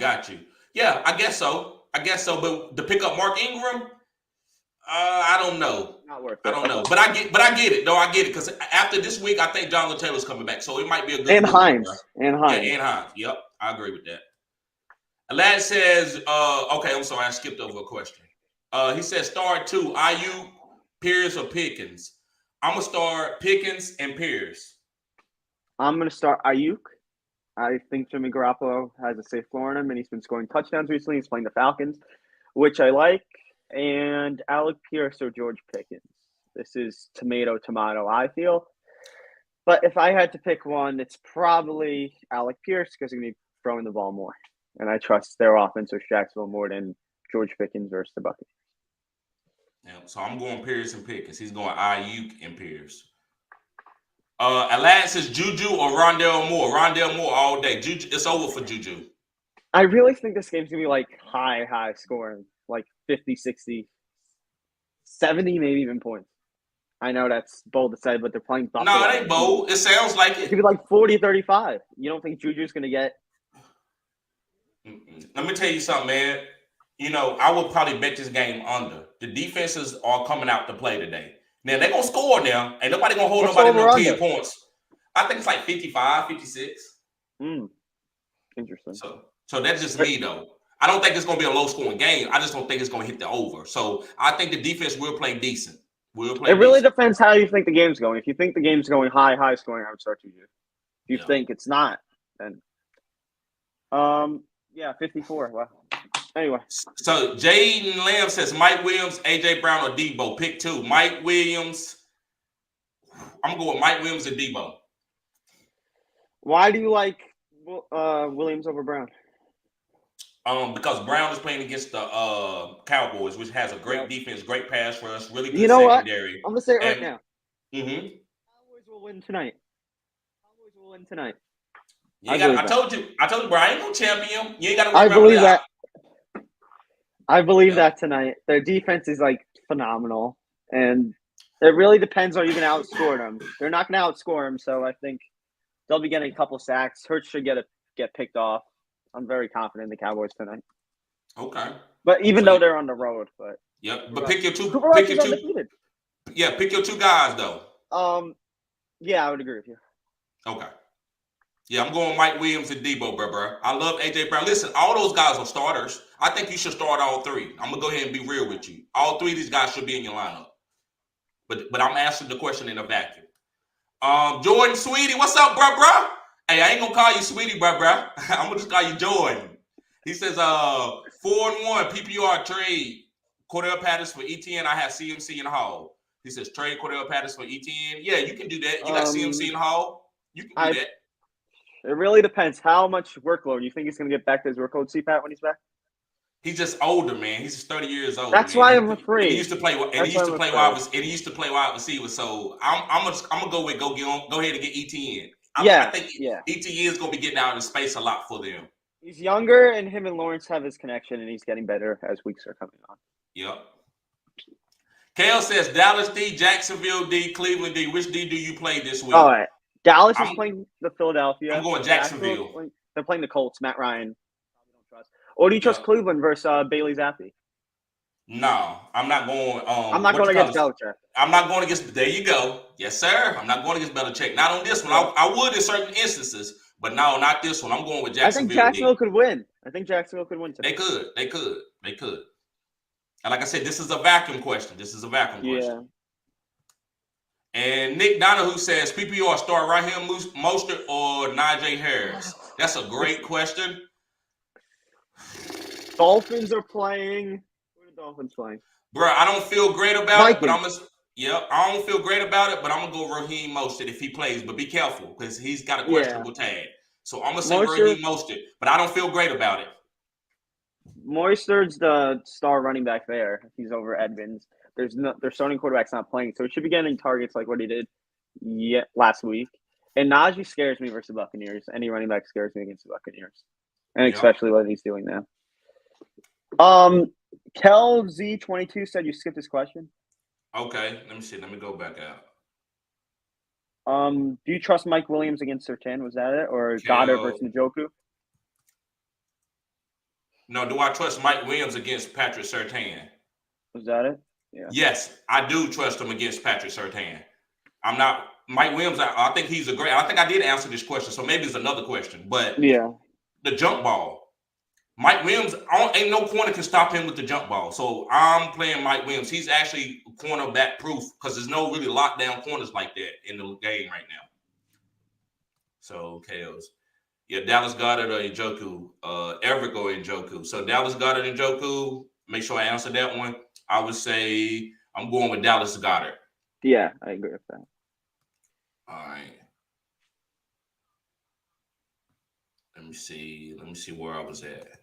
Yeah, I guess so. But to pick up Mark Ingram, I don't know. Not worth it. I don't know. But I get it, though. I get it because after this week, I think Jonathan Taylor's coming back, so it might be a good. And Hines. Yeah, and Hines. Yep, I agree with that. Lad says, okay, I'm sorry, I skipped over a question. He says, start 2, IU, Pierce, or Pickens. I'm gonna start Pickens and Pierce. I'm gonna start Ayuk. I think Jimmy Garoppolo has a safe floor on him, and he's been scoring touchdowns recently. He's playing the Falcons, which I like. And Alec Pierce or George Pickens. This is tomato, I feel. But if I had to pick one, it's probably Alec Pierce because he's going to be throwing the ball more. And I trust their offense versus Jacksonville more than George Pickens versus the Buccaneers. Yeah, so I'm going Pierce and Pickens. He's going Ayuk and Pierce. Aladdin says Juju or Rondell Moore. Rondell Moore all day. Juju, it's over for Juju. I really think this game's going to be like high scoring. Like 50, 60, 70, maybe even points. I know that's bold to say, but they're playing Buffalo. No, it ain't bold. It sounds like it. It could be like 40, 35. You don't think Juju's going to get... Let me tell you something, man. You know, I would probably bet this game under. The defenses are coming out to play today. Now, they're going to score now. Ain't nobody going to hold nobody no 10 points. I think it's like 55, 56. Interesting. So that's just me, though. I don't think it's going to be a low-scoring game. I just don't think it's going to hit the over. So I think the defense will play decent. It really depends how you think the game's going. If you think the game's going high scoring, I would start Juju. If you think it's not, then 54. Well, anyway. So Jaden Lamb says Mike Williams, AJ Brown, or Debo. Pick 2. Mike Williams. I'm going with Mike Williams and Debo. Why do you like Williams over Brown? Because Brown is playing against the Cowboys, which has a great defense, great pass rush, really good secondary. What? I'm gonna say it right now. Cowboys will win tonight. I told you, bro. I ain't no champion. You ain't got to. I believe that. I believe that tonight. Their defense is like phenomenal, and it really depends on you can outscore them. They're not going to outscore them, so I think they'll be getting a couple sacks. Hurts should get picked off. I'm very confident in the Cowboys tonight. Okay. But even though they're on the road, but pick your two. Undefeated. Yeah, pick your 2 guys though. Yeah, I would agree with you. Okay. Yeah, I'm going Mike Williams and Debo, bro. I love AJ Brown. Listen, all those guys are starters. I think you should start all 3. I'm gonna go ahead and be real with you. All 3 of these guys should be in your lineup. But I'm asking the question in a vacuum. Jordan Sweetie, what's up, bro? Hey, I ain't gonna call you Sweetie, bro. I'm gonna just call you Jordan. He says, 4-1 PPR trade Cordell Patterson for ETN. I have CMC in the Hall. He says trade Cordell Patterson for ETN. Yeah, you can do that. You got CMC in the Hall. You can do that. It really depends how much workload. You think he's going to get back to his workload, CPAT, when he's back? He's just older, man. He's just 30 years old. That's why I'm afraid. He used to play wide receiver. So I'm gonna go ahead and get ETN. I think ETN is gonna be getting out in space a lot for them. He's younger, and him and Lawrence have his connection, and he's getting better as weeks are coming on. Yep. Kale says Dallas D, Jacksonville D, Cleveland D. Which D do you play this week? All right. Dallas is playing the Philadelphia. I'm going Jacksonville. They're playing the Colts. Matt Ryan. Probably don't trust. Or do you trust Cleveland versus Bailey Zappi? No, I'm not going. I'm not what going you call against it? Belichick. I'm not going against. There you go. Yes, sir. I'm not going against Belichick. Not on this one. I would in certain instances, but no, not this one. I'm going with I think Jacksonville. Jacksonville could win. I think Jacksonville could win today. They could. They could. They could. And like I said, this is a vacuum question. This is a vacuum question. And Nick Donahue says, PPR start Raheem Mostert or Niger Harris? That's a great question. Dolphins are playing. Who are the Dolphins playing? Bro, I don't feel great about it, but I don't feel great about it, but I'm gonna go Raheem Mostert if he plays. But be careful because he's got a questionable tag. So I'm gonna say Raheem Mostert, but I don't feel great about it. Mostert's the star running back there. He's over Edmonds. Their starting quarterback's not playing, so he should be getting targets like what he did last week. And Najee scares me versus the Buccaneers. Any running back scares me against the Buccaneers, and especially what he's doing now. Kel Z22 said you skipped this question. Okay, let me see. Let me go back out. Do you trust Mike Williams against Surtain? Was that it, or Goddard versus Njoku? No, do I trust Mike Williams against Patrick Surtain? Was that it? Yeah. Yes, I do trust him against Patrick Surtain. I'm not Mike Williams. I think he's a great. I think I did answer this question, so maybe it's another question. But the jump ball. Mike Williams, ain't no corner can stop him with the jump ball. So I'm playing Mike Williams. He's actually cornerback proof because there's no really lockdown corners like that in the game right now. So, chaos. Yeah, Dallas Goedert or Njoku. Everett or Njoku. So Dallas Goedert and Njoku, make sure I answer that one. I would say I'm going with Dallas Goedert. Yeah, I agree with that. All right. Let me see where I was at.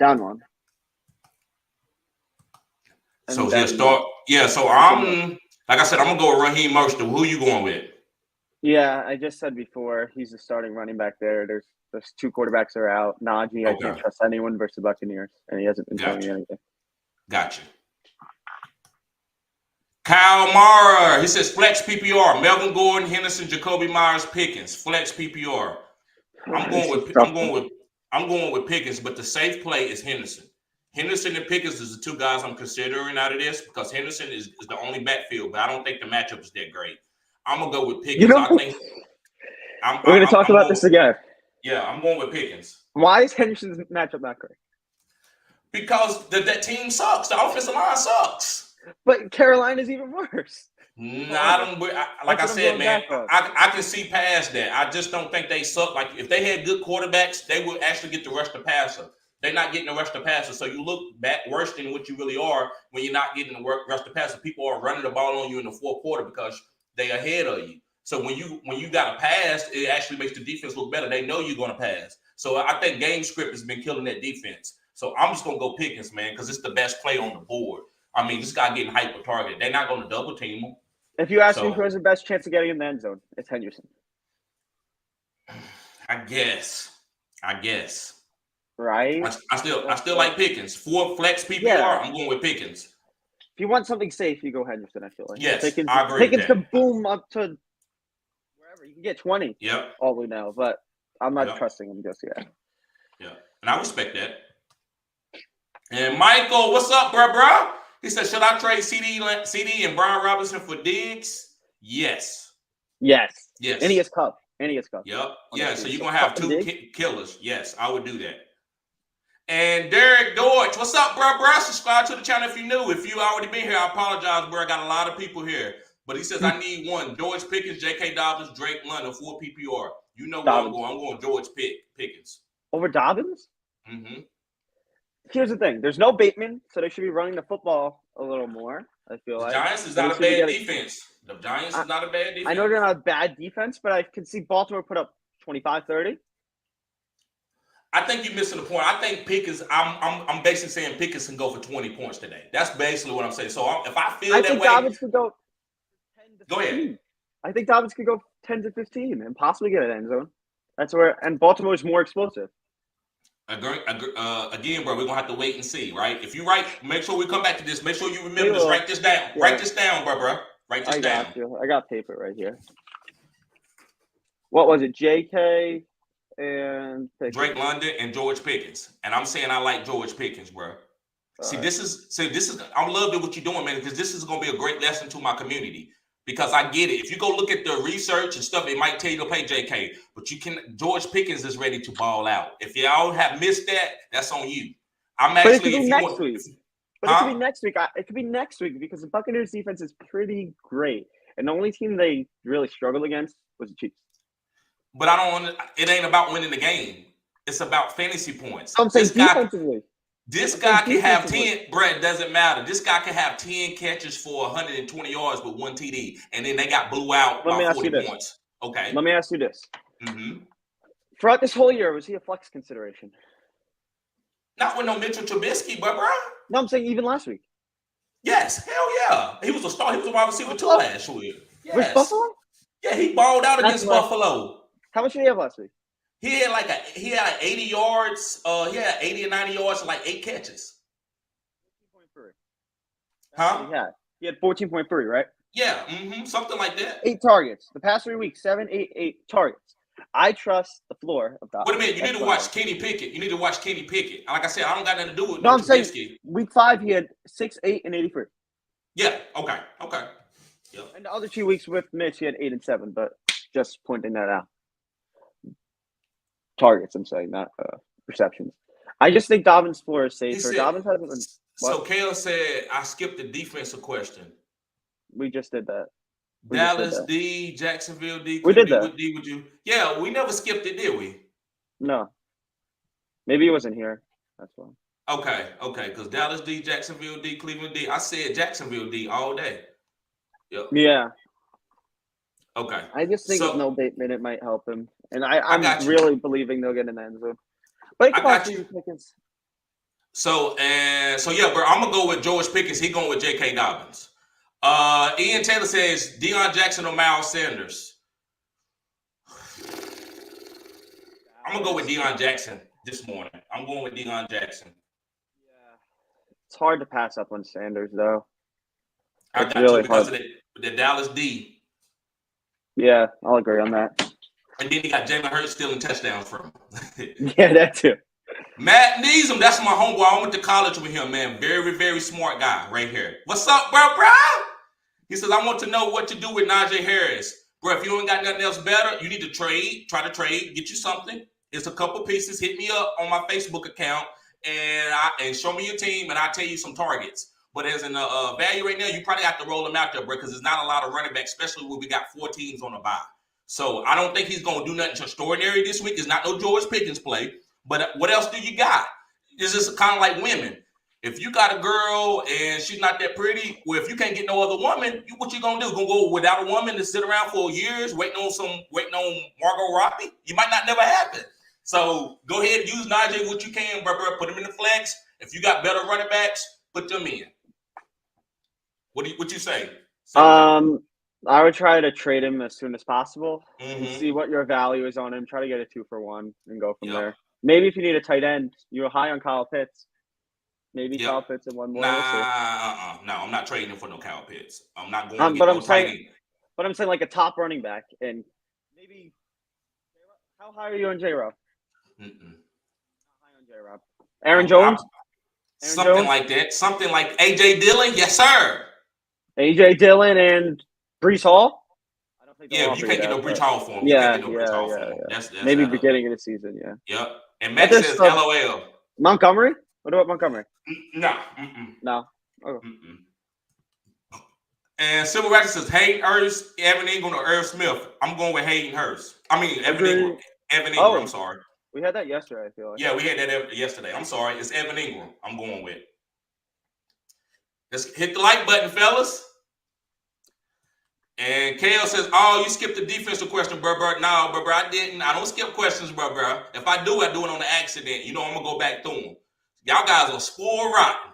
Down one. So he'll start. Yeah, so I'm like I said, I'm gonna go with Raheem Mostert. Who you going with? Yeah, I just said before he's the starting running back there. There's two quarterbacks are out. Najee, I can't trust anyone versus the Buccaneers, and he hasn't been showing me anything. Gotcha. Kyle Mara, he says flex PPR. Melvin Gordon, Henderson, Jacoby Myers, Pickens. Flex PPR. I'm going with Pickens, but the safe play is Henderson. Henderson and Pickens is the two guys I'm considering out of this because Henderson is the only backfield, but I don't think the matchup is that great. I'm gonna go with Pickens. We're gonna talk about this again. Yeah, I'm going with Pickens. Why is Henderson's matchup not great? Because that team sucks. The offensive line sucks. But Carolina's even worse. Like I said, man, I can see past that. I just don't think they suck. Like if they had good quarterbacks, they would actually get to rush the passer. They're not getting to rush the passer, so you look back worse than what you really are when you're not getting to rush the passer. People are running the ball on you in the fourth quarter because they ahead of you. So when you got a pass, it actually makes the defense look better. They know you're going to pass. So I think game script has been killing that defense. So I'm just going to go Pickens, man, because it's the best play on the board. I mean, this guy getting hyper targeted. They're not going to double team him. If you ask me who has the best chance of getting in the end zone, it's Henderson. I guess. Right? I still like Pickens. For flex PPR, I'm going with Pickens. If you want something safe, you go Henderson, I feel like. Yes, Pickens, I agree Pickens can boom up to wherever. You can get 20 all we know, but I'm not trusting him just yet. Yeah, and I respect that. And Michael, what's up, bro? He said, should I trade CD and Brian Robinson for Diggs? Yes. And he has Cup. Yep. Yeah, so you're going to have two killers. Yes, I would do that. And Derek Deutsch, what's up, bro? Subscribe to the channel if you're new. If you already been here, I apologize, bro. I got a lot of people here. But he says, I need one. George Pickens, J.K. Dobbins, Drake London, 4 PPR. You know where I'm going. I'm going George Pickens. Over Dobbins? Mm-hmm. Here's the thing. There's no Bateman, so they should be running the football a little more, I feel like. Giants is not a bad defense. The Giants is not a bad defense. I know they're not a bad defense, but I can see Baltimore put up 25, 30. I think you're missing the point. I think Pickens, I'm basically saying Pickens can go for 20 points today. That's basically what I'm saying. So if I feel that way. I think Dobbins could go 10 to 15. Go ahead. I think Dobbins could go 10 to 15 and possibly get an end zone. That's where, and Baltimore is more explosive. Again, bro, we're going to have to wait and see, right? If you make sure we come back to this. Make sure you remember this. Write this down. Yeah. Write this down, bro. Write this down. I got paper right here. What was it? JK, and Pickens. Drake London and George Pickens. And I'm saying I like George Pickens, bro. This is I love what you're doing, man, because this is gonna be a great lesson to my community. Because I get it. If you go look at the research and stuff, it might tell you to pay JK, but George Pickens is ready to ball out. If y'all have missed that, that's on you. But it could be next week. It could be next week. It could be next week because the Buccaneers defense is pretty great. And the only team they really struggled against was the Chiefs. But it ain't about winning the game. It's about fantasy points. I'm saying defensively. This guy can have 10, bro, it doesn't matter. This guy can have 10 catches for 120 yards with 1 TD, and then they got blew out by 40 points. Okay. Let me ask you this. Mm-hmm. Throughout this whole year, was he a flex consideration? Not with no Mitchell Trubisky, but bro. No, I'm saying even last week. Yes, hell yeah. He was a star. He was a wide receiver too last week. Yes. With Buffalo? Yeah, he balled out against Buffalo. How much did he have last week? He had 80 yards. He had 80 and 90 yards and like 8 catches. 14.3. Huh? He had 14.3, right? Yeah, something like that. 8 targets. The past 3 weeks, 7, 8, 8 targets. I trust the floor of that. Wait a minute, you need to watch Kenny Pickett. Like I said, I don't got nothing to do with I'm saying week 5 he had 6, 8, and 83. Yeah. Okay. Yeah. And the other 2 weeks with Mitch, he had 8 and 7. But just pointing that out. Targets, I'm saying, not receptions. I just think Dobbins' floor is safer. Dobbins hasn't been. So Kale said I skipped the defensive question. We just did that. Dallas D, Jacksonville D. We did that. What D would you? Yeah, we never skipped it, did we? No. Maybe it wasn't here. That's why. Okay. Because Dallas D, Jacksonville D, Cleveland D. I said Jacksonville D all day. Yep. Yeah. Okay. I just think no Bateman, it might help him. And I'm really believing they'll get in the end zone. But I got you. Pickens. So yeah, bro, I'm gonna go with George Pickens. He going with J.K. Dobbins. Ian Taylor says Deon Jackson or Miles Sanders. I'm gonna go with Deon Jackson this morning. I'm going with Deon Jackson. Yeah, it's hard to pass up on Sanders though. I got really because of the Dallas D. Yeah, I'll agree on that. And then he got Jalen Hurts stealing touchdowns from him. Yeah, that too. Matt Neeson, that's my homeboy. I went to college with him, man. Very, very smart guy right here. What's up, bro? He says, I want to know what to do with Niger Harris. Bro, if you ain't got nothing else better, you need to trade. Try to trade. Get you something. It's a couple pieces. Hit me up on my Facebook account and show me your team, and I'll tell you some targets. But as in value right now, you probably have to roll them out there, bro, because there's not a lot of running backs, especially when we got 4 teams on the bye. So I don't think he's going to do nothing extraordinary this week. It's not no George Pickens play. But what else do you got? It's just kind of like women. If you got a girl and she's not that pretty, well, if you can't get no other woman, what you gonna do? Gonna go without a woman to sit around for years waiting on Margot Robbie? You might not never happen. So go ahead and use Niger what you can, bro. Put him in the flex. If you got better running backs, put them in. What you say? I would try to trade him as soon as possible and see what your value is on him. Try to get a 2-for-1 and go from there. Maybe if you need a tight end, you're high on Kyle Pitts. Maybe Kyle Pitts and one more. No, I'm not trading him for no Kyle Pitts. I'm not going to get no tight end. But I'm saying like a top running back and maybe. How high are you on J-Rob? Not high on J-Rob. Aaron Jones? Like that. Something like A.J. Dillon? Yes, sir. A.J. Dillon and Breece Hall? I don't think if you can't get no Breece Hall for him. Yeah. That's maybe beginning of the season, yeah. Yep. And Max says LOL. Montgomery? What about Montgomery? No. No. Okay. And Civil Rights says Hayden Hurst, Evan Ingram, or Irv Smith. I'm going with Hayden Hurst. I mean, Evan Ingram. I'm sorry. We had that yesterday, I feel like. Yeah, we had that yesterday. I'm sorry. It's Evan Ingram I'm going with. Let's hit the like button, fellas. And Kale says, oh, you skipped the defensive question, bro. No, bro, I didn't. I don't skip questions, bro. If I do it on the accident. You know I'm going to go back through them. Y'all guys are spoiled rotten.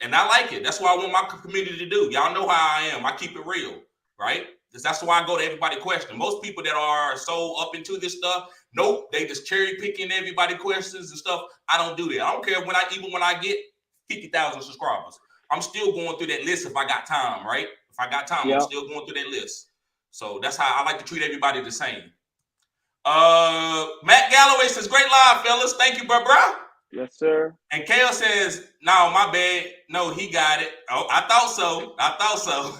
And I like it. That's what I want my community to do. Y'all know how I am. I keep it real, right? Because that's why I go to everybody question. Most people that are so up into this stuff, nope, they just cherry picking everybody questions and stuff. I don't do that. I don't care when I get 50,000 subscribers. I'm still going through that list if I got time, right? If I got time, I'm still going through that list. So that's how I like to treat everybody the same. Matt Galloway says, great live, fellas. Thank you, bro. Yes, sir. And Kale says, no, my bad. No, he got it. Oh, I thought so.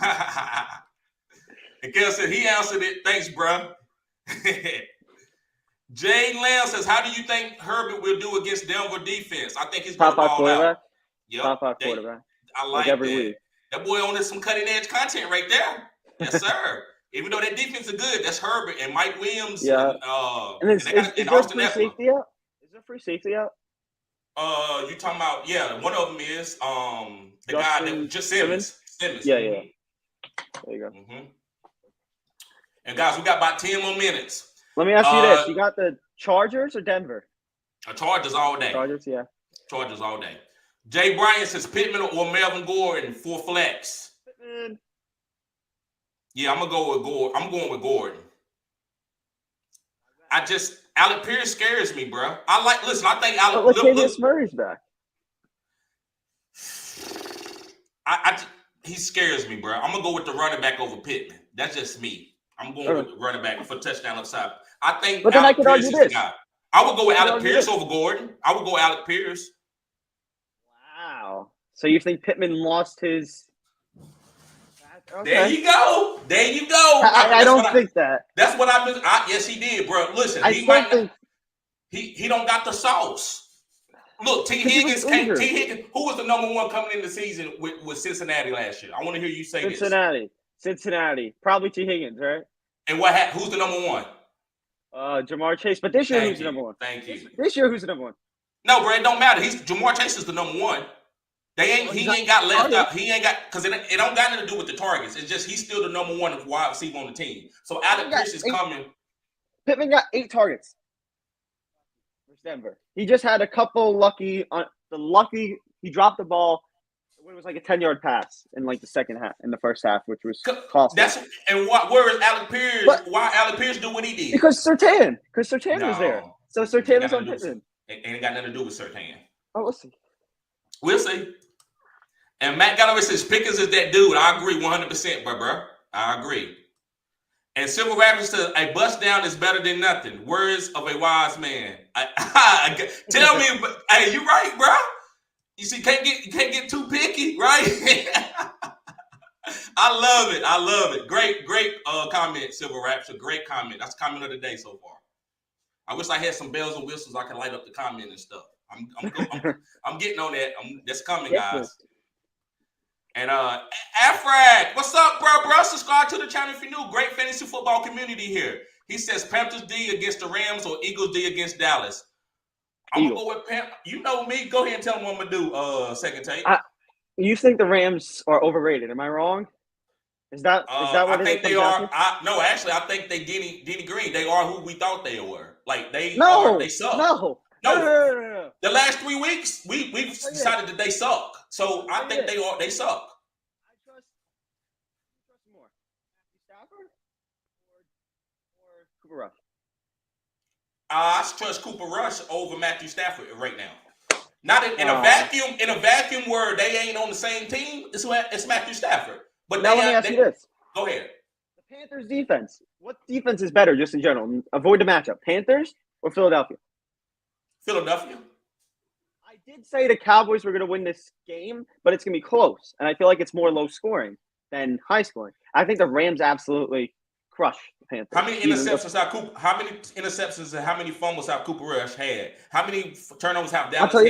And Kale said, he answered it. Thanks, bro. Jay Lamb says, how do you think Herbert will do against Denver defense? I think he's going to ball out. Yep. Top 5 quarterback. I like every week. That boy on some cutting-edge content right there. Yes, sir. Even though that defense is good, that's Herbert and Mike Williams. Yeah. And is there free safety out? Is there free safety out? You talking about, one of them is the guy that just Simmons. Yeah. There you go. Mm-hmm. And guys, we got about 10 more minutes. Let me ask you this. You got the Chargers or Denver? Chargers all day. Chargers all day. Jay Bryan says Pittman or Melvin Gordon for flex. Pittman. Yeah, I'm going with Gordon. Alec Pierce scares me, bro. I think Alec. Latavius Murray's back. He scares me, bro. I'm gonna go with the running back over Pittman. That's just me. I'm going with the running back for touchdown upside. I think. But then I could argue this. I would go with Alec Pierce over Gordon. I would go Alec Pierce. Wow. So you think Pittman lost his? Okay. There you go. I don't think that. That's what yes, he did, bro. Listen, he don't got the sauce. Look, T. Higgins. Who was the number one coming into the season with Cincinnati last year? I want to hear you say Cincinnati. Probably T. Higgins, right? And who's the number one? Jamar Chase. But this year, who's the number one? Thank you. This year, who's the number one? No, bro, it don't matter. Jamar Chase is the number one. He ain't got left out. He ain't got because it don't got nothing to do with the targets. It's just he's still the number one wide receiver on the team. So Alec Pierce is coming. Pittman got 8 targets for Denver. He just had a couple lucky. He dropped the ball. It was like a 10-yard pass in like the second half, in the first half, which was costly. Where is Alec Pierce? Why Alec Pierce do what he did? Because Surtain was there. So Surtain was on Pittman. It ain't got nothing to do with Surtain. Oh, We'll see. And Matt Galloway says Pickens is that dude. I agree 100%, bro. I agree. And Silver Raptor says a bust down is better than nothing. Words of a wise man. Tell me, hey, you right, bro. You see, you can't get too picky, right? I love it. Great comment, Silver Raptor. Great comment. That's the comment of the day so far. I wish I had some bells and whistles I can light up the comment and stuff. I'm getting on that. That's coming, guys. And Afrag, what's up, bro? Subscribe to the channel if you're new. Great fantasy football community here. He says Panthers D against the Rams or Eagles D against Dallas. I'm gonna go with Panthers. You know me. Go ahead and tell them what I'm gonna do. Second take. You think the Rams are overrated? Am I wrong? Is that what I think they are? No, actually, I think they Denny Green. They are who we thought they were. Like they suck. No. The last 3 weeks, we've decided that they suck. So I think they suck. I trust more. Stafford or Cooper Rush? I trust Cooper Rush over Matthew Stafford right now. Not in a vacuum. In a vacuum where they ain't on the same team, it's Matthew Stafford. But now let me ask you this. Go ahead. The Panthers defense. What defense is better, just in general? Avoid the matchup. Panthers or Philadelphia? Philadelphia. I did say the Cowboys were going to win this game, but it's going to be close. And I feel like it's more low scoring than high scoring. I think the Rams absolutely crush the Panthers. How many interceptions and how many fumbles have Cooper Rush had? How many turnovers have Dallas had?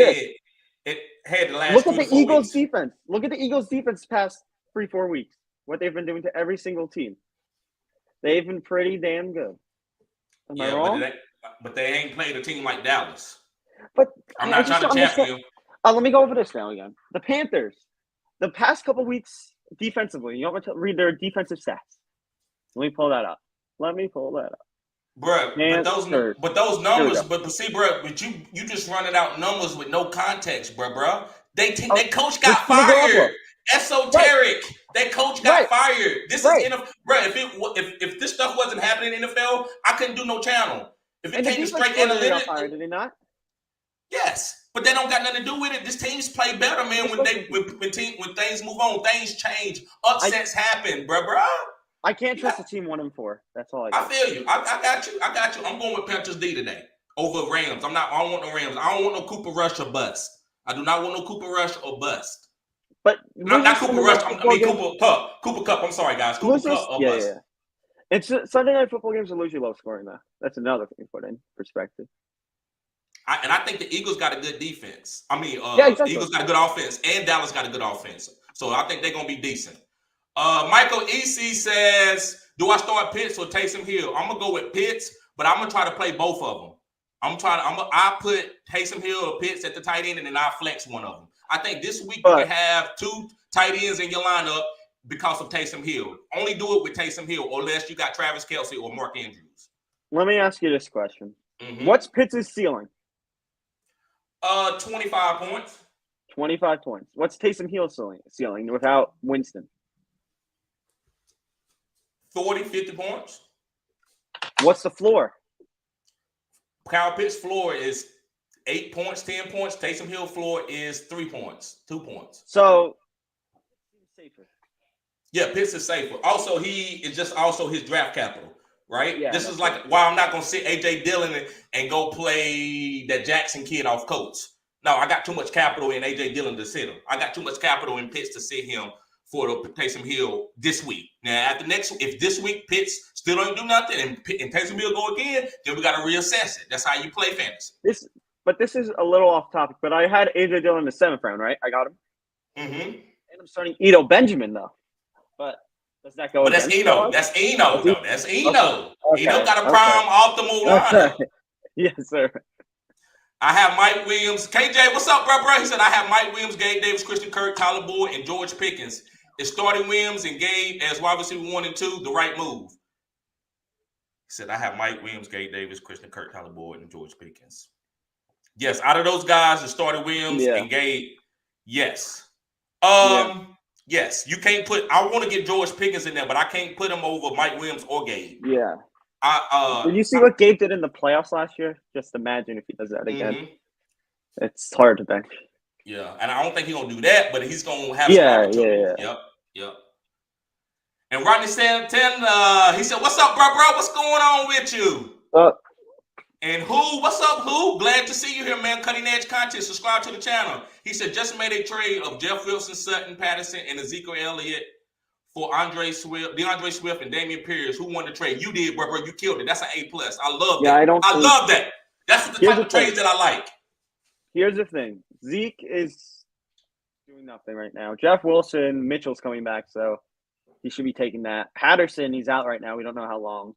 It had the last. Look at the Eagles' defense. Look at the Eagles' defense past 3-4 weeks. What they've been doing to every single team. They've been pretty damn good. Am I wrong? But they ain't played a team like Dallas. But I'm not trying to champion you. Let me go over this now again. The Panthers, the past couple weeks defensively, you want me to read their defensive stats? Let me pull that up. Bro, but those numbers, but see, bro, but you just running out numbers with no context, bro. They coach got fired. Esoteric. Right. That coach got fired. This is NFL, bro. If this stuff wasn't happening in the NFL, I couldn't do no channel. If it came to straight analytics, fired, did he not? Yes, but they don't got nothing to do with it. This teams play better, man. When things move on, things change, upsets happen, bro. I can't trust the team 1-4. That's all I I got. feel you. I got you. I got you. I'm going with Panthers D today over Rams. I don't want no Rams. I don't want no Cooper Rush or bust. I do not want no Cooper Rush or bust. But Not Cooper Rush. I mean games, Cooper Cup. Cooper Cup. I'm sorry, guys. Cooper Cup or bust. Yeah. It's Sunday night football games are usually low scoring though. That's another thing to put in perspective. I think the Eagles got a good defense. I mean, exactly. Eagles got a good offense, and Dallas got a good offense. So I think they're gonna be decent. Michael EC says, "Do I start Pitts or Taysom Hill?" I'm gonna go with Pitts, but I'm gonna try to play both of them. I put Taysom Hill or Pitts at the tight end, and then I flex one of them. I think this week you can have 2 tight ends in your lineup because of Taysom Hill. Only do it with Taysom Hill, unless you got Travis Kelce or Mark Andrews. Let me ask you this question: What's Pitts' ceiling? 25 points. 25 points. What's Taysom Hill's ceiling without Winston? 40, 50 points. What's the floor? Kyle Pitts' floor is 8 points, 10 points. Taysom Hill floor is 3 points, 2 points. So, safer. Yeah, Pitts is safer. Also, he is just also his draft capital, right? Yeah, this is like why I'm not going to sit A.J. Dillon and go play that Jackson kid off Colts. No, I got too much capital in A.J. Dillon to sit him. I got too much capital in Pitts to sit him for the Taysom Hill this week. Now, if this week Pitts still don't do nothing and Taysom Hill go again, then we got to reassess it. That's how you play fantasy. This is a little off topic, but I had A.J. Dillon in the 7th round, right? I got him. Mm-hmm. And I'm starting Eno Benjamin, though. But does that go? But that's Eno. That's Eno, though. That's Eno. Okay. Eno got a prime optimal lineup. Yes, sir. I have Mike Williams. KJ, what's up, bro? He said, I have Mike Williams, Gabe Davis, Christian Kirk, Tyler Boyd, and George Pickens. Is starting Williams and Gabe as wide receiver 1 and 2 the right move? He said, I have Mike Williams, Gabe Davis, Christian Kirk, Tyler Boyd, and George Pickens. Yes, out of those guys, the starting Williams and Gabe, yes. Yes, you can't put – I want to get George Pickens in there, but I can't put him over Mike Williams or Gabe. Yeah. Did you see what Gabe did in the playoffs last year? Just imagine if he does that again. Mm-hmm. It's hard to bench. Yeah, and I don't think he's going to do that, but he's going to have some opportunities. Yeah. Yep. And Rodney Stanton, he said, what's up, bro? What's going on with you? And what's up, Glad to see you here, man. Cutting Edge Content. Subscribe to the channel. He said, just made a trade of Jeff Wilson, Sutton, Patterson, and Ezekiel Elliott for DeAndre Swift, and Damian Pierce. Who won the trade? You did, bro. You killed it. That's an A+. I love that. I love that. That's the type of trades that I like. Here's the thing. Zeke is doing nothing right now. Jeff Wilson, Mitchell's coming back, so he should be taking that. Patterson, he's out right now. We don't know how long.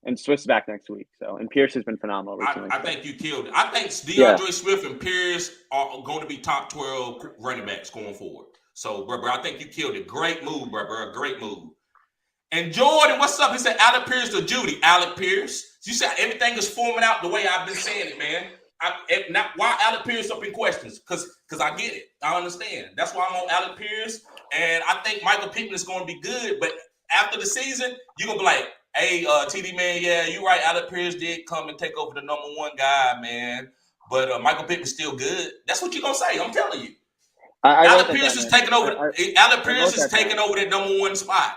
And Swift's back next week. And Pierce has been phenomenal recently. I think you killed it. I think DeAndre Swift and Pierce are going to be top 12 running backs going forward. So, bro, I think you killed it. Great move, bro. Great move. And Jordan, what's up? He said Alec Pierce or Judy. Alec Pierce. You said everything is forming out the way I've been saying it, man. Why Alec Pierce up in questions? Because I get it. I understand. That's why I'm on Alec Pierce. And I think Michael Pittman is going to be good. But after the season, you're going to be like, hey, TD, man, yeah, you're right. Alec Pierce did come and take over the number 1 guy, man. But Michael Pittman's still good. That's what you're going to say. I'm telling you. Alec Pierce is taking over. Alec Pierce is taking over that number 1 spot.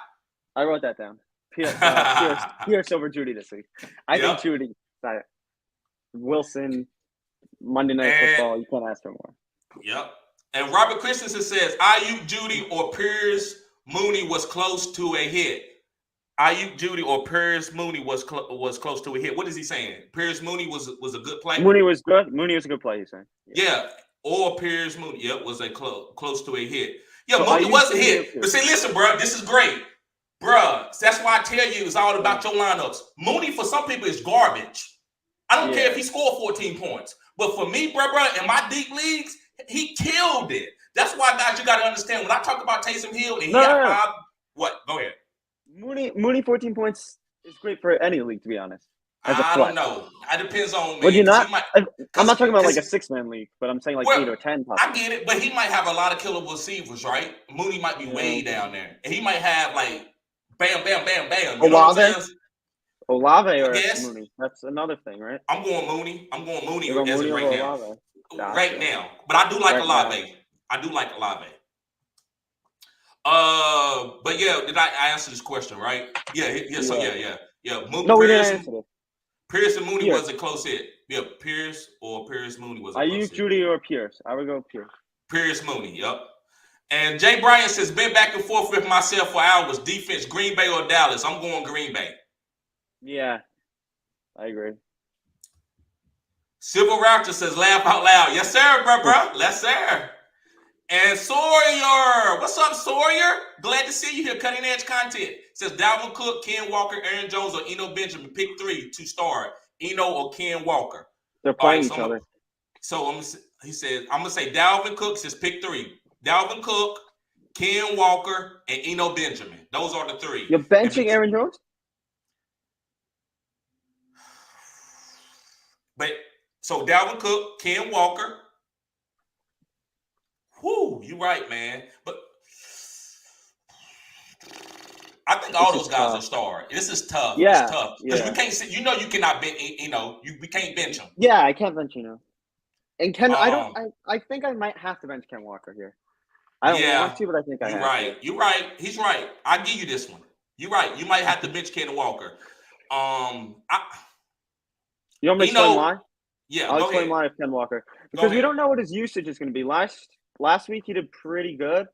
I wrote that down. Pierce over Judy this week. I think Judy. Wilson, Monday Night Football. You can't ask for more. Yep. And Robert Christensen says, Ayuk, Judy, or Pierce Mooney was close to a hit. Ayuk, Judy, or Pierce Mooney was close to a hit. What is he saying? Pierce Mooney was a good play? Mooney was good. Mooney was a good play, he's saying. Yeah. Or Pierce Mooney. Yep, was a close to a hit. Yeah, so Mooney was a hit. But see, listen, bro, this is great. Bro, that's why I tell you it's all about your lineups. Mooney, for some people, is garbage. I don't care if he scored 14 points. But for me, bro, in my deep leagues, he killed it. That's why, guys, you got to understand. When I talk about Taysom Hill and he had 5, what? Go ahead. Mooney 14 points is great for any league, to be honest. I don't know. It depends on me. Would you not? I'm not talking about like a 6-man league, but I'm saying like 8 or 10. Possibly. I get it, but he might have a lot of killer receivers, right? Mooney might be way down there. And he might have like bam, bam, bam, bam. You know what I'm saying? Olave or Mooney. That's another thing, right? I'm going Mooney as of right now. Gotcha. Right now. But I do like Olave. I do like Olave. But yeah, did I answer this question right? Yeah. So yeah. No, we didn't answer this. Pierce and Mooney Pierce. was a close hit. Yeah, Pierce Mooney was a I close use hit. Judy or Pierce. I would go Pierce. Pierce Mooney, yep. And Jay Bryant says, been back and forth with myself for hours. Defense, Green Bay or Dallas? I'm going Green Bay. Yeah, I agree. Silver Raptor says, laugh out loud. Yes, sir, bro. Yes, sir. And Sawyer, what's up, Sawyer? Glad to see you here. Cutting edge content. Says Dalvin Cook, Ken Walker, Aaron Jones, or Eno Benjamin. Pick 3 to start. Eno or Ken Walker. They're playing each other. He says, I'm gonna say Dalvin Cook says pick 3. Dalvin Cook, Ken Walker, and Eno Benjamin. Those are the 3. You're benching Aaron Jones? But so Dalvin Cook, Ken Walker. Whoo, you right, man. But I think all those guys are starred. This is tough. Yeah, it's tough because we can't see. You cannot bench. We can't bench him. Yeah, I can't bench And Ken, I think I might have to bench Ken Walker here. I don't want to, but I think I have. You're right. He's right. I'll give you this one. You're right. You might have to bench Ken Walker. You want me to explain why? Yeah, I'll explain why of Ken Walker. Because we don't know what his usage is going to be. Last week he did pretty good.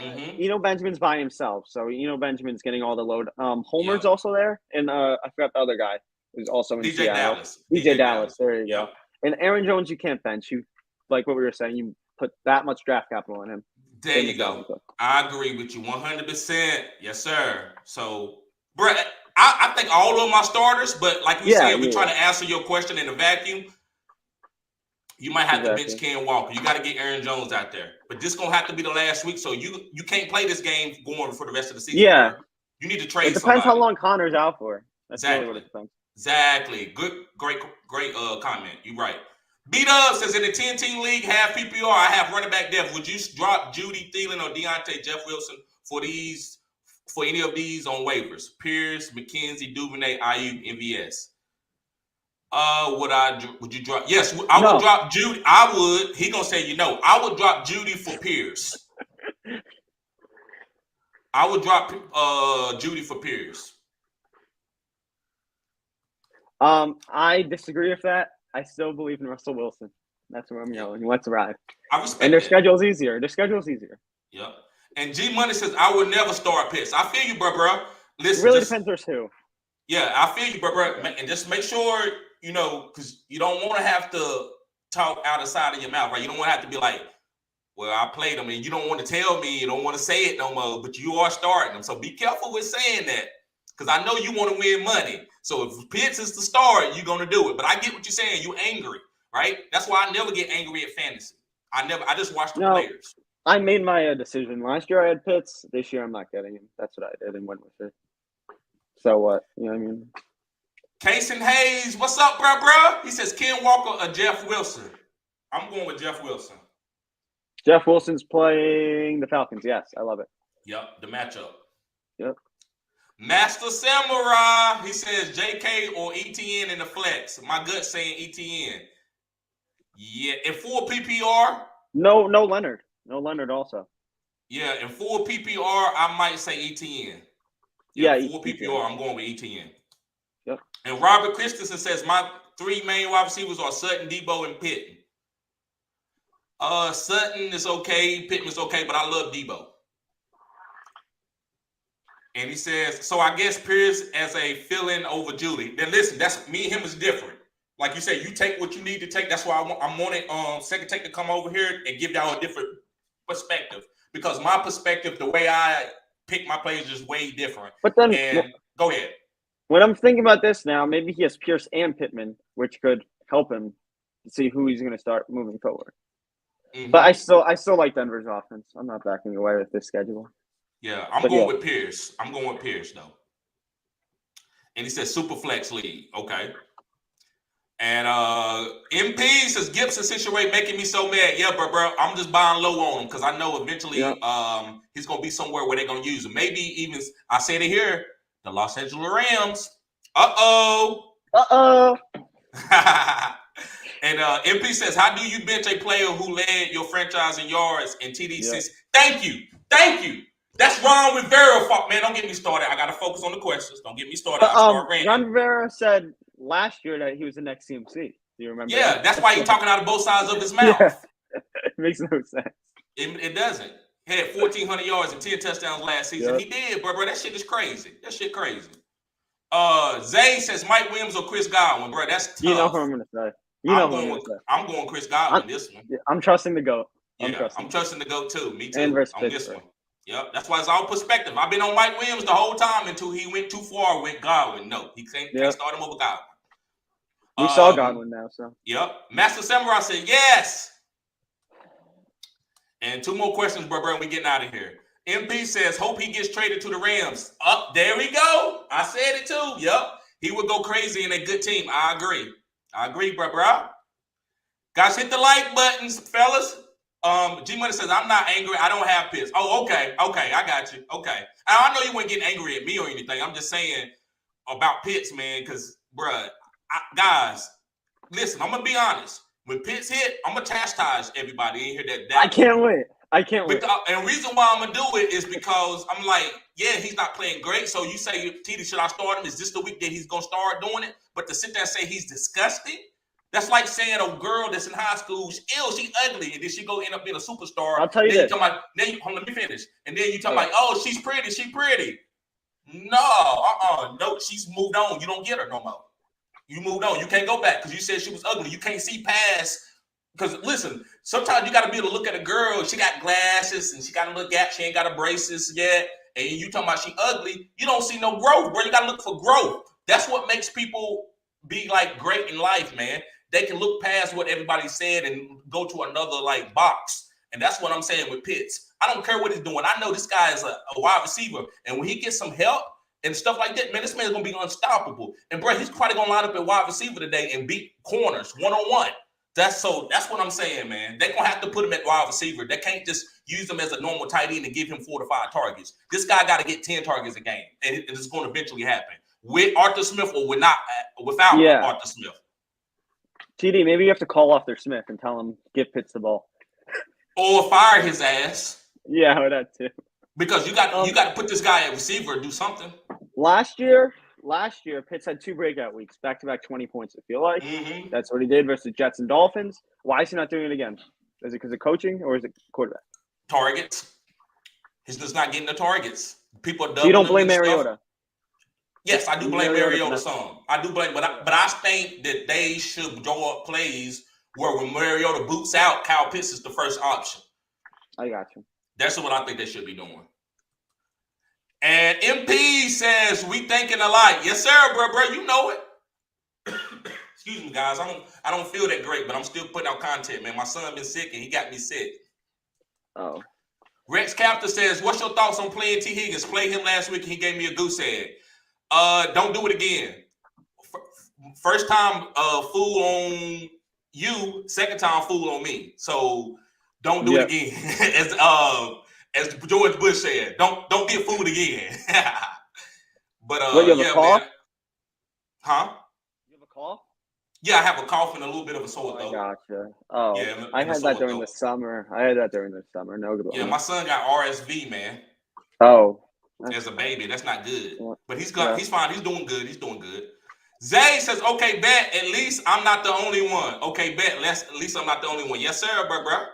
Mm-hmm. Benjamin's by himself, so Benjamin's getting all the load. Homer's also there, and I forgot the other guy who's also in DJ Seattle. Dallas. DJ Dallas. There you go. And Aaron Jones, you can't bench. You like what we were saying. You put that much draft capital in him. There you go. I agree with you 100%. Yes, sir. So, Brett, I think all of my starters, but like we said, we're trying to answer your question in a vacuum. You might have to bench Ken Walker. You got to get Aaron Jones out there. But this going to have to be the last week, so you can't play this game going for the rest of the season. Yeah. Bro. You need to trade It depends how long Connor's out for. That's exactly. Really what it depends. Exactly. Great comment. You're right. B-Dub says, in the 10-team league, half PPR, I have running back depth. Would you drop Judy, Thielen, or Deontay, Jeff Wilson for any of these on waivers? Pierce, McKenzie, Duvernay, Ayuk, MVS. Would you drop? Yes, I would drop Judy. I would. He gonna say I would drop Judy for Pierce. I would drop Judy for Pierce. I disagree with that. I still believe in Russell Wilson. That's where I'm going. Let's ride. I respect and their schedule's easier. Yep. And G Money says, I would never start Pitts. I feel you, bro. Listen, it really depends on who. Yeah, I feel you, bro. And just make sure, because you don't want to have to talk out the side of your mouth, right? You don't want to have to be like, well, I played them, and you don't want to tell me, you don't want to say it no more, but you are starting them. So be careful with saying that, because I know you want to win money. So if Pitts is the start, you're going to do it. But I get what you're saying. You're angry, right? That's why I never get angry at fantasy. I just watch the players. I made my decision. Last year I had Pitts. This year I'm not getting him. That's what I did and went with it. So what? You know what I mean? Casey Hayes, what's up, bro? He says Ken Walker or Jeff Wilson. I'm going with Jeff Wilson. Jeff Wilson's playing the Falcons. Yes, I love it. Yep, the matchup. Yep. Master Samurai, he says JK or ETN in the flex. My gut saying ETN. Yeah, in full PPR. No Leonard. No Leonard also. Yeah, in full PPR, I might say ETN. Yeah, full PPR, I'm going with ETN. Yep. And Robert Christensen says my 3 main wide receivers are Sutton, Debo, and Pittman. Sutton is okay, Pittman's okay, but I love Debo. And he says, so I guess Pierce as a fill-in over Judy. Then listen, that's me and him is different. Like you said, you take what you need to take. That's why I'm wanting Second Take to come over here and give y'all a different perspective. Because my perspective, the way I pick my players is way different. But then go ahead. When I'm thinking about this now, maybe he has Pierce and Pittman, which could help him to see who he's going to start moving forward. Mm-hmm. But I still like Denver's offense. I'm not backing away with this schedule. Yeah, I'm going with Pierce. I'm going with Pierce, though. And he says Superflex League. Okay. And MP says Gibson situation making me so mad. Yeah, bro, I'm just buying low on him because I know eventually he's going to be somewhere where they're going to use him. Maybe even, I said it here, the Los Angeles Rams. Uh-oh. And MP says, how do you bench a player who led your franchise in yards and TD6? Thank you. That's Ron Rivera fault, man. Don't get me started. I gotta focus on the questions. Don't get me started. I start ranting. Ron Rivera said last year that he was the next CMC. Do you remember? Yeah, that? That's why he's talking out of both sides of his mouth. Yeah. It makes no sense. It doesn't. He had 1,400 yards and 10 touchdowns last season. He did, bro. That shit is crazy. That shit crazy. Zay says Mike Williams or Chris Godwin, bro. That's tough. You know who I'm gonna say. I'm going Chris Godwin this one. I'm trusting the GOAT. I'm trusting the GOAT too. Me too. And on this one. Yep. That's why it's all perspective. I've been on Mike Williams the whole time until he went too far with Godwin. No, he can't start him over Godwin. We saw Godwin now, so. Yep. Master Samurai said yes. And 2 more questions, bro, and we getting out of here. MP says, hope he gets traded to the Rams. There we go. I said it too. Yep. He would go crazy in a good team. I agree, bro. Guys, hit the like buttons, fellas. G-Money says, I'm not angry. I don't have Pitts. Oh, okay. I got you. Okay. I know you weren't getting angry at me or anything. I'm just saying about Pitts, man, because, bruh, guys, listen, I'm going to be honest. When Pitts hit, I'm going to chastise everybody in here that I can't wait. And the reason why I'm going to do it is because I'm like, yeah, he's not playing great. So you say, TD, should I start him? Is this the week that he's going to start doing it? But to sit there and say he's disgusting, that's like saying a girl that's in high school, she's ill, she's ugly, and then she go end up being a superstar. I'll tell you this. Let me finish. And then you talk about, oh, she's pretty. No, she's moved on. You don't get her no more. You moved on. You can't go back because you said she was ugly. You can't see past. Because listen, sometimes you got to be able to look at a girl. She got glasses and she got a little gap. She ain't got her braces yet. And you talking about she ugly. You don't see no growth, bro. You got to look for growth. That's what makes people be like great in life, man. They can look past what everybody said and go to another like box. And that's what I'm saying with Pitts. I don't care what he's doing. I know this guy is a wide receiver. And when he gets some help and stuff like that, man, this man's going to be unstoppable. And, bro, he's probably going to line up at wide receiver today and beat corners one-on-one. That's what I'm saying, man. They're going to have to put him at wide receiver. They can't just use him as a normal tight end and give him 4 to 5 targets. This guy got to get 10 targets a game. And it's going to eventually happen. With Arthur Smith or without Arthur Smith. TD, maybe you have to call off their Smith and tell him give Pitts the ball. Or fire his ass. Yeah, that too. Because you got to put this guy at receiver and do something. Last year, Pitts had 2 breakout weeks, back-to-back 20 points, I feel like. Mm-hmm. That's what he did versus Jets and Dolphins. Why is he not doing it again? Is it because of coaching or is it quarterback? Targets. He's just not getting the targets. People are You don't blame Mariota? Yes, I do blame Mariota some. I do blame, but I think that they should draw up plays where when Mariota boots out, Kyle Pitts is the first option. I got you. That's what I think they should be doing. And MP says, we thinking alike. Yes, sir, bro. You know it. Excuse me, guys. I don't feel that great, but I'm still putting out content, man. My son been sick, and he got me sick. Oh. Rex Captor says, what's your thoughts on playing T. Higgins? Played him last week, and he gave me a goose egg. Don't do it again. First time, fool on you. Second time, fool on me. So don't do it again. As George Bush said, don't get fooled again. But you have a cough? Man. Huh? You have a cough? Yeah, I have a cough and a little bit of a sore throat. Gotcha. Oh, yeah, I had that during the summer. No good. Yeah, my son got RSV, man. Oh. As a baby, that's not good. But he's fine. He's doing good. Zay says, okay, bet. At least I'm not the only one. Okay, bet. At least I'm not the only one. Yes, sir, bro.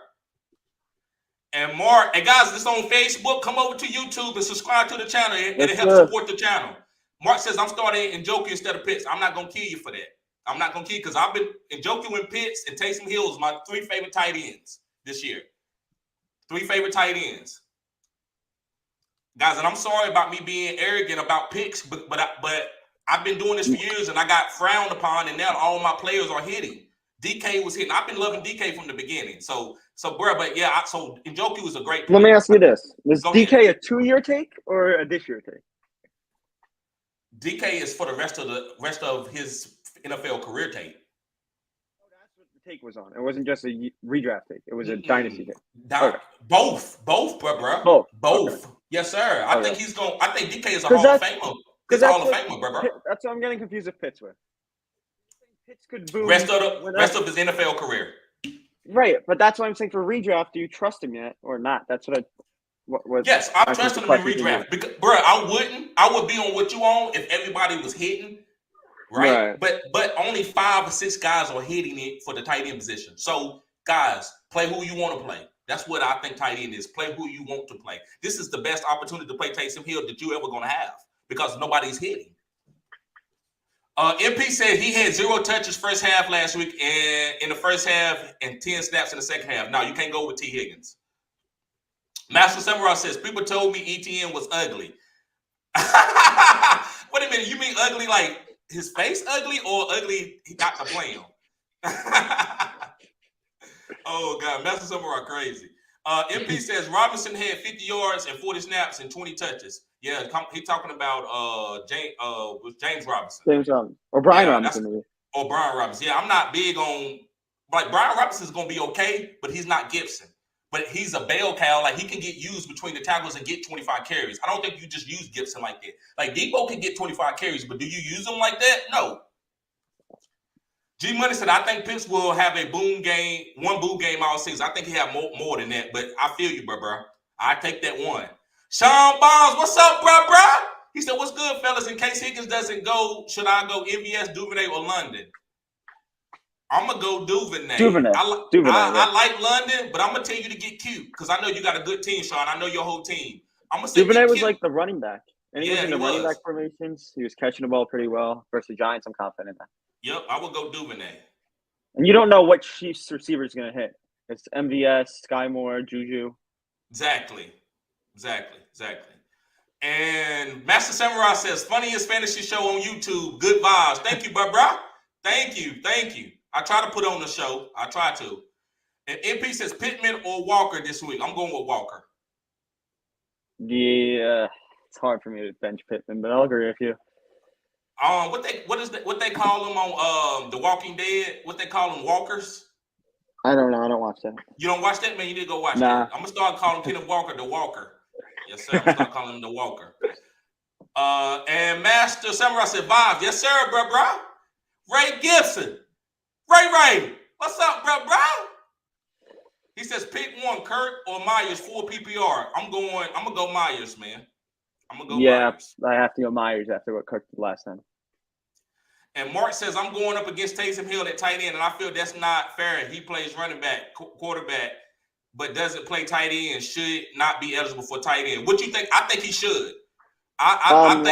And Mark, and guys, this on Facebook. Come over to YouTube and subscribe to the channel. It'll help support the channel. Mark says, I'm starting Njoku instead of Pitts. I'm not going to kill you for that. I'm not going to kill you because I've been Njoku and Pitts and Taysom Hill is my 3 favorite tight ends this year. 3 favorite tight ends. Guys, and I'm sorry about me being arrogant about picks, but I've been doing this for years and I got frowned upon, and now all my players are hitting. DK was hitting. I've been loving DK from the beginning. So bro, but yeah, so Njoku was a great player. Let me ask you this. Was DK a 2-year take or a this year take? DK is for the rest of his NFL career take. Oh, that's what the take was on. It wasn't just a redraft take. It was a dynasty take. Okay. Both, bro. Both. Okay. Yes, sir. I think DK is a Hall of Famer. He's a Hall of Famer, bro. That's what I'm getting confused with Pitts with. Pitts could boom rest of his NFL career. Right, but that's why I'm saying for redraft, do you trust him yet or not? That's what Yes, I'm trusting him in redraft. Because, bro, I would be on what you on if everybody was hitting, right? But only 5 or 6 guys are hitting it for the tight end position. So, guys, play who you want to play. That's what I think tight end is. Play who you want to play. This is the best opportunity to play Taysom Hill that you ever going to have because nobody's hitting. MP said he had 0 touches first half last week and in the first half and 10 snaps in the second half. No, you can't go with T. Higgins. Master Samurai says, people told me ETN was ugly. Wait a minute, you mean ugly like his face ugly or ugly he got to play him? Oh, God, Master Samurai crazy. MP says, Robinson had 50 yards and 40 snaps and 20 touches. Yeah, he's talking about James Robinson. James Robinson. Or Brian Robinson. Or Brian Robinson. Yeah, I'm not big on – like, Brian Robinson's going to be okay, but he's not Gibson. But he's a bell cow. Like, he can get used between the tackles and get 25 carries. I don't think you just use Gibson like that. Like, Debo can get 25 carries, but do you use him like that? No. G Money said, I think Pitts will have a one boom game all season. I think he have more than that, but I feel you, bro. I take that one. Sean Barnes, what's up, bro? He said, what's good, fellas? In case Higgins doesn't go, should I go MVS, Duvernay, or London? I'm going to go Duvernay. I like London, but I'm going to tell you to get cute because I know you got a good team, Sean. I know your whole team. I'm going to say Duvernay was like the running back. And he was in the running back formations. He was catching the ball pretty well. Versus the Giants, I'm confident in that. Yep, I will go Duvernay. And you don't know what Chiefs receiver is going to hit. It's MVS, Sky Moore, Juju. Exactly. And Master Samurai says, funniest fantasy show on YouTube. Good vibes. Thank you, bro. Thank you. I try to put on the show. I try to. And MP says Pittman or Walker this week. I'm going with Walker. Yeah, it's hard for me to bench Pittman, but I'll agree with you. What they call them on The Walking Dead? What they call them, walkers? I don't know. I don't watch that. You don't watch that, man? You need to go watch that. I'm gonna start calling Kenneth Walker the Walker. Yes, sir. I'm gonna start calling him the Walker. And Master Samurai said, "Vibes, yes, sir, bro. Ray Gibson, Ray, what's up, bro? He says, pick one, Kirk or Myers for PPR. I'm gonna go Myers, man. Myers. I have to go Myers after what Kirk did last time. And Mark says, I'm going up against Taysom Hill at tight end, and I feel that's not fair. He plays running back, quarterback, but doesn't play tight end and should not be eligible for tight end. What you think? I think he should. I think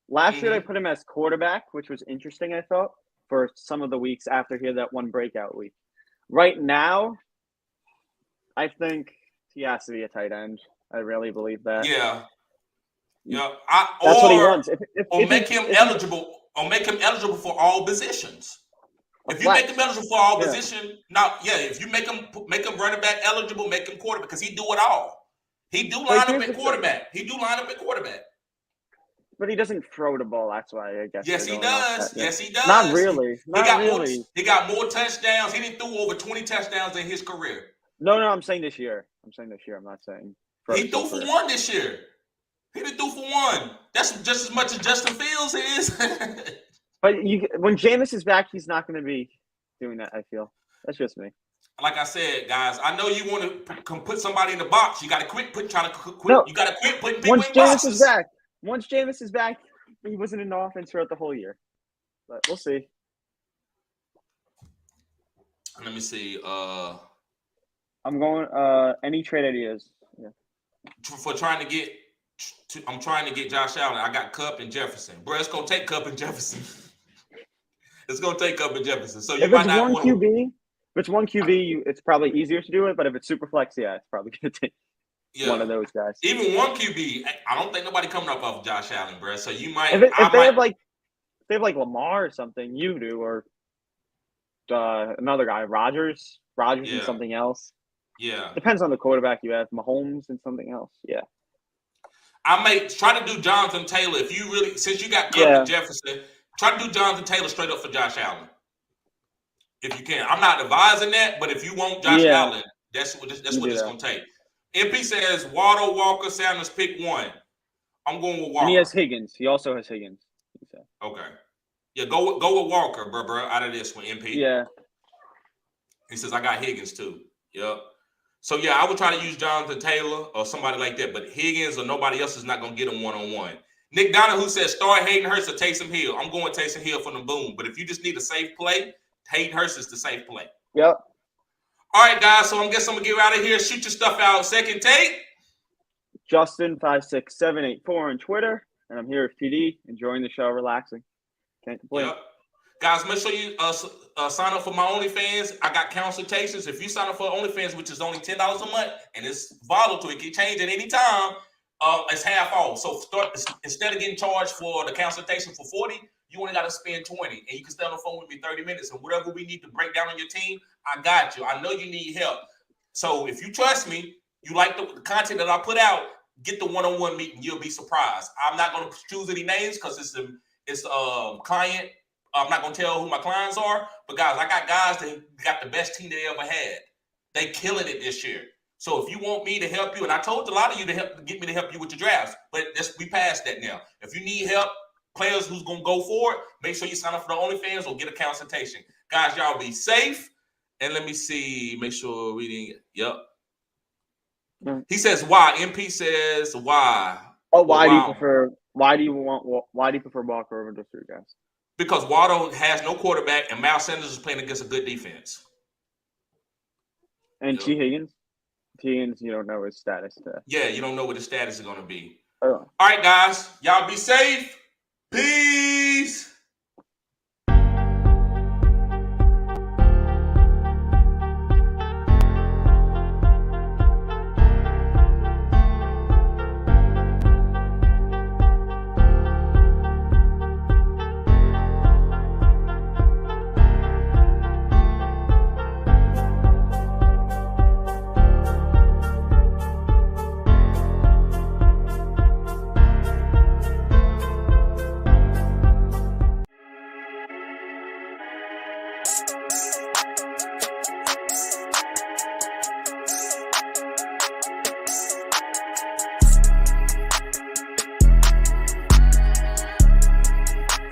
last year they put him as quarterback, which was interesting, I thought, for some of the weeks after he had that one breakout week. Right now, I think he has to be a tight end. I really believe that. Yeah. That's what he wants. Or make him eligible for all positions. If you make him eligible for all positions, if you make him running back eligible, make him quarterback because he do it all. He do line up at quarterback. But he doesn't throw the ball. That's why I guess. Yes, he does. Not really. He got more touchdowns. He didn't throw over 20 touchdowns in his career. No, I'm saying this year. I'm not saying. He threw for one this year. He didn't do for one. That's just as much as Justin Fields is. But when Jameis is back, he's not going to be doing that, I feel. That's just me. Like I said, guys, I know you want to put somebody in the box. You got to quit trying to quit. No. You got to quit putting people in boxes. Once Jameis is back, he wasn't in the offense throughout the whole year. But we'll see. Let me see. I'm going any trade ideas. Yeah. For trying to get I'm trying to get Josh Allen. I got Kupp and Jefferson. Bro, it's gonna take Kupp and Jefferson. It's gonna take Kupp and Jefferson. So you might not want QB. If it's one QB, it's probably easier to do it. But if it's super flex, it's probably gonna take one of those guys. Even one QB, I don't think nobody coming up off Josh Allen, bro. So you might. If they have like Lamar or something, you do, or another guy, Rodgers and something else. Yeah, depends on the quarterback you have. Mahomes and something else. Yeah. I may try to do Jonathan Taylor if you really, since you got Kupp and Jefferson, try to do Jonathan Taylor straight up for Josh Allen. If you can. I'm not advising that, but if you want Josh Allen, that's what it's going to take. MP says, Waddle, Walker, Sanders, pick one. I'm going with Walker. And he has Higgins. He also has Higgins. Okay. Yeah, go with Walker, bro, out of this one, MP. Yeah. He says, I got Higgins too. Yep. So yeah, I would try to use Jonathan Taylor or somebody like that, but Higgins or nobody else is not gonna get him one-on-one. Nick Donahue says start Hayden Hurst or Taysom Hill. I'm going Taysom Hill from the boom, but if you just need a safe play, Hayden Hurst is the safe play. Yep. All right, guys. So I guess I'm gonna get out of here. Shoot your stuff out. Second take. Justin56784 on Twitter, and I'm here with TD, enjoying the show, relaxing. Can't complain. Yep. Guys, make sure you sign up for my OnlyFans. I got consultations. If you sign up for OnlyFans, which is only $10 a month, and it's volatile, it can change at any time. It's half off. So instead of getting charged for the consultation for $40, you only got to spend $20, and you can stay on the phone with me 30 minutes. And whatever we need to break down on your team, I got you. I know you need help. So if you trust me, you like the content that I put out, get the one-on-one meeting. You'll be surprised. I'm not going to choose any names because it's client. I'm not going to tell who my clients are, but guys, I got guys that got the best team they ever had. They killing it this year. So if you want me to help you, and I told a lot of you to get me to help you with your drafts, but we passed that now. If you need help, players who's going to go for it, make sure you sign up for the OnlyFans or get a consultation. Guys, y'all be safe. And let me see, make sure we didn't. Yep. He says why. MP says why. Oh, why do you prefer Walker over those three guys? Because Waddle has no quarterback and Miles Sanders is playing against a good defense. And T. Higgins? T. Higgins, you don't know his status. Yeah, you don't know what his status is going to be. Oh. All right, guys. Y'all be safe. Peace.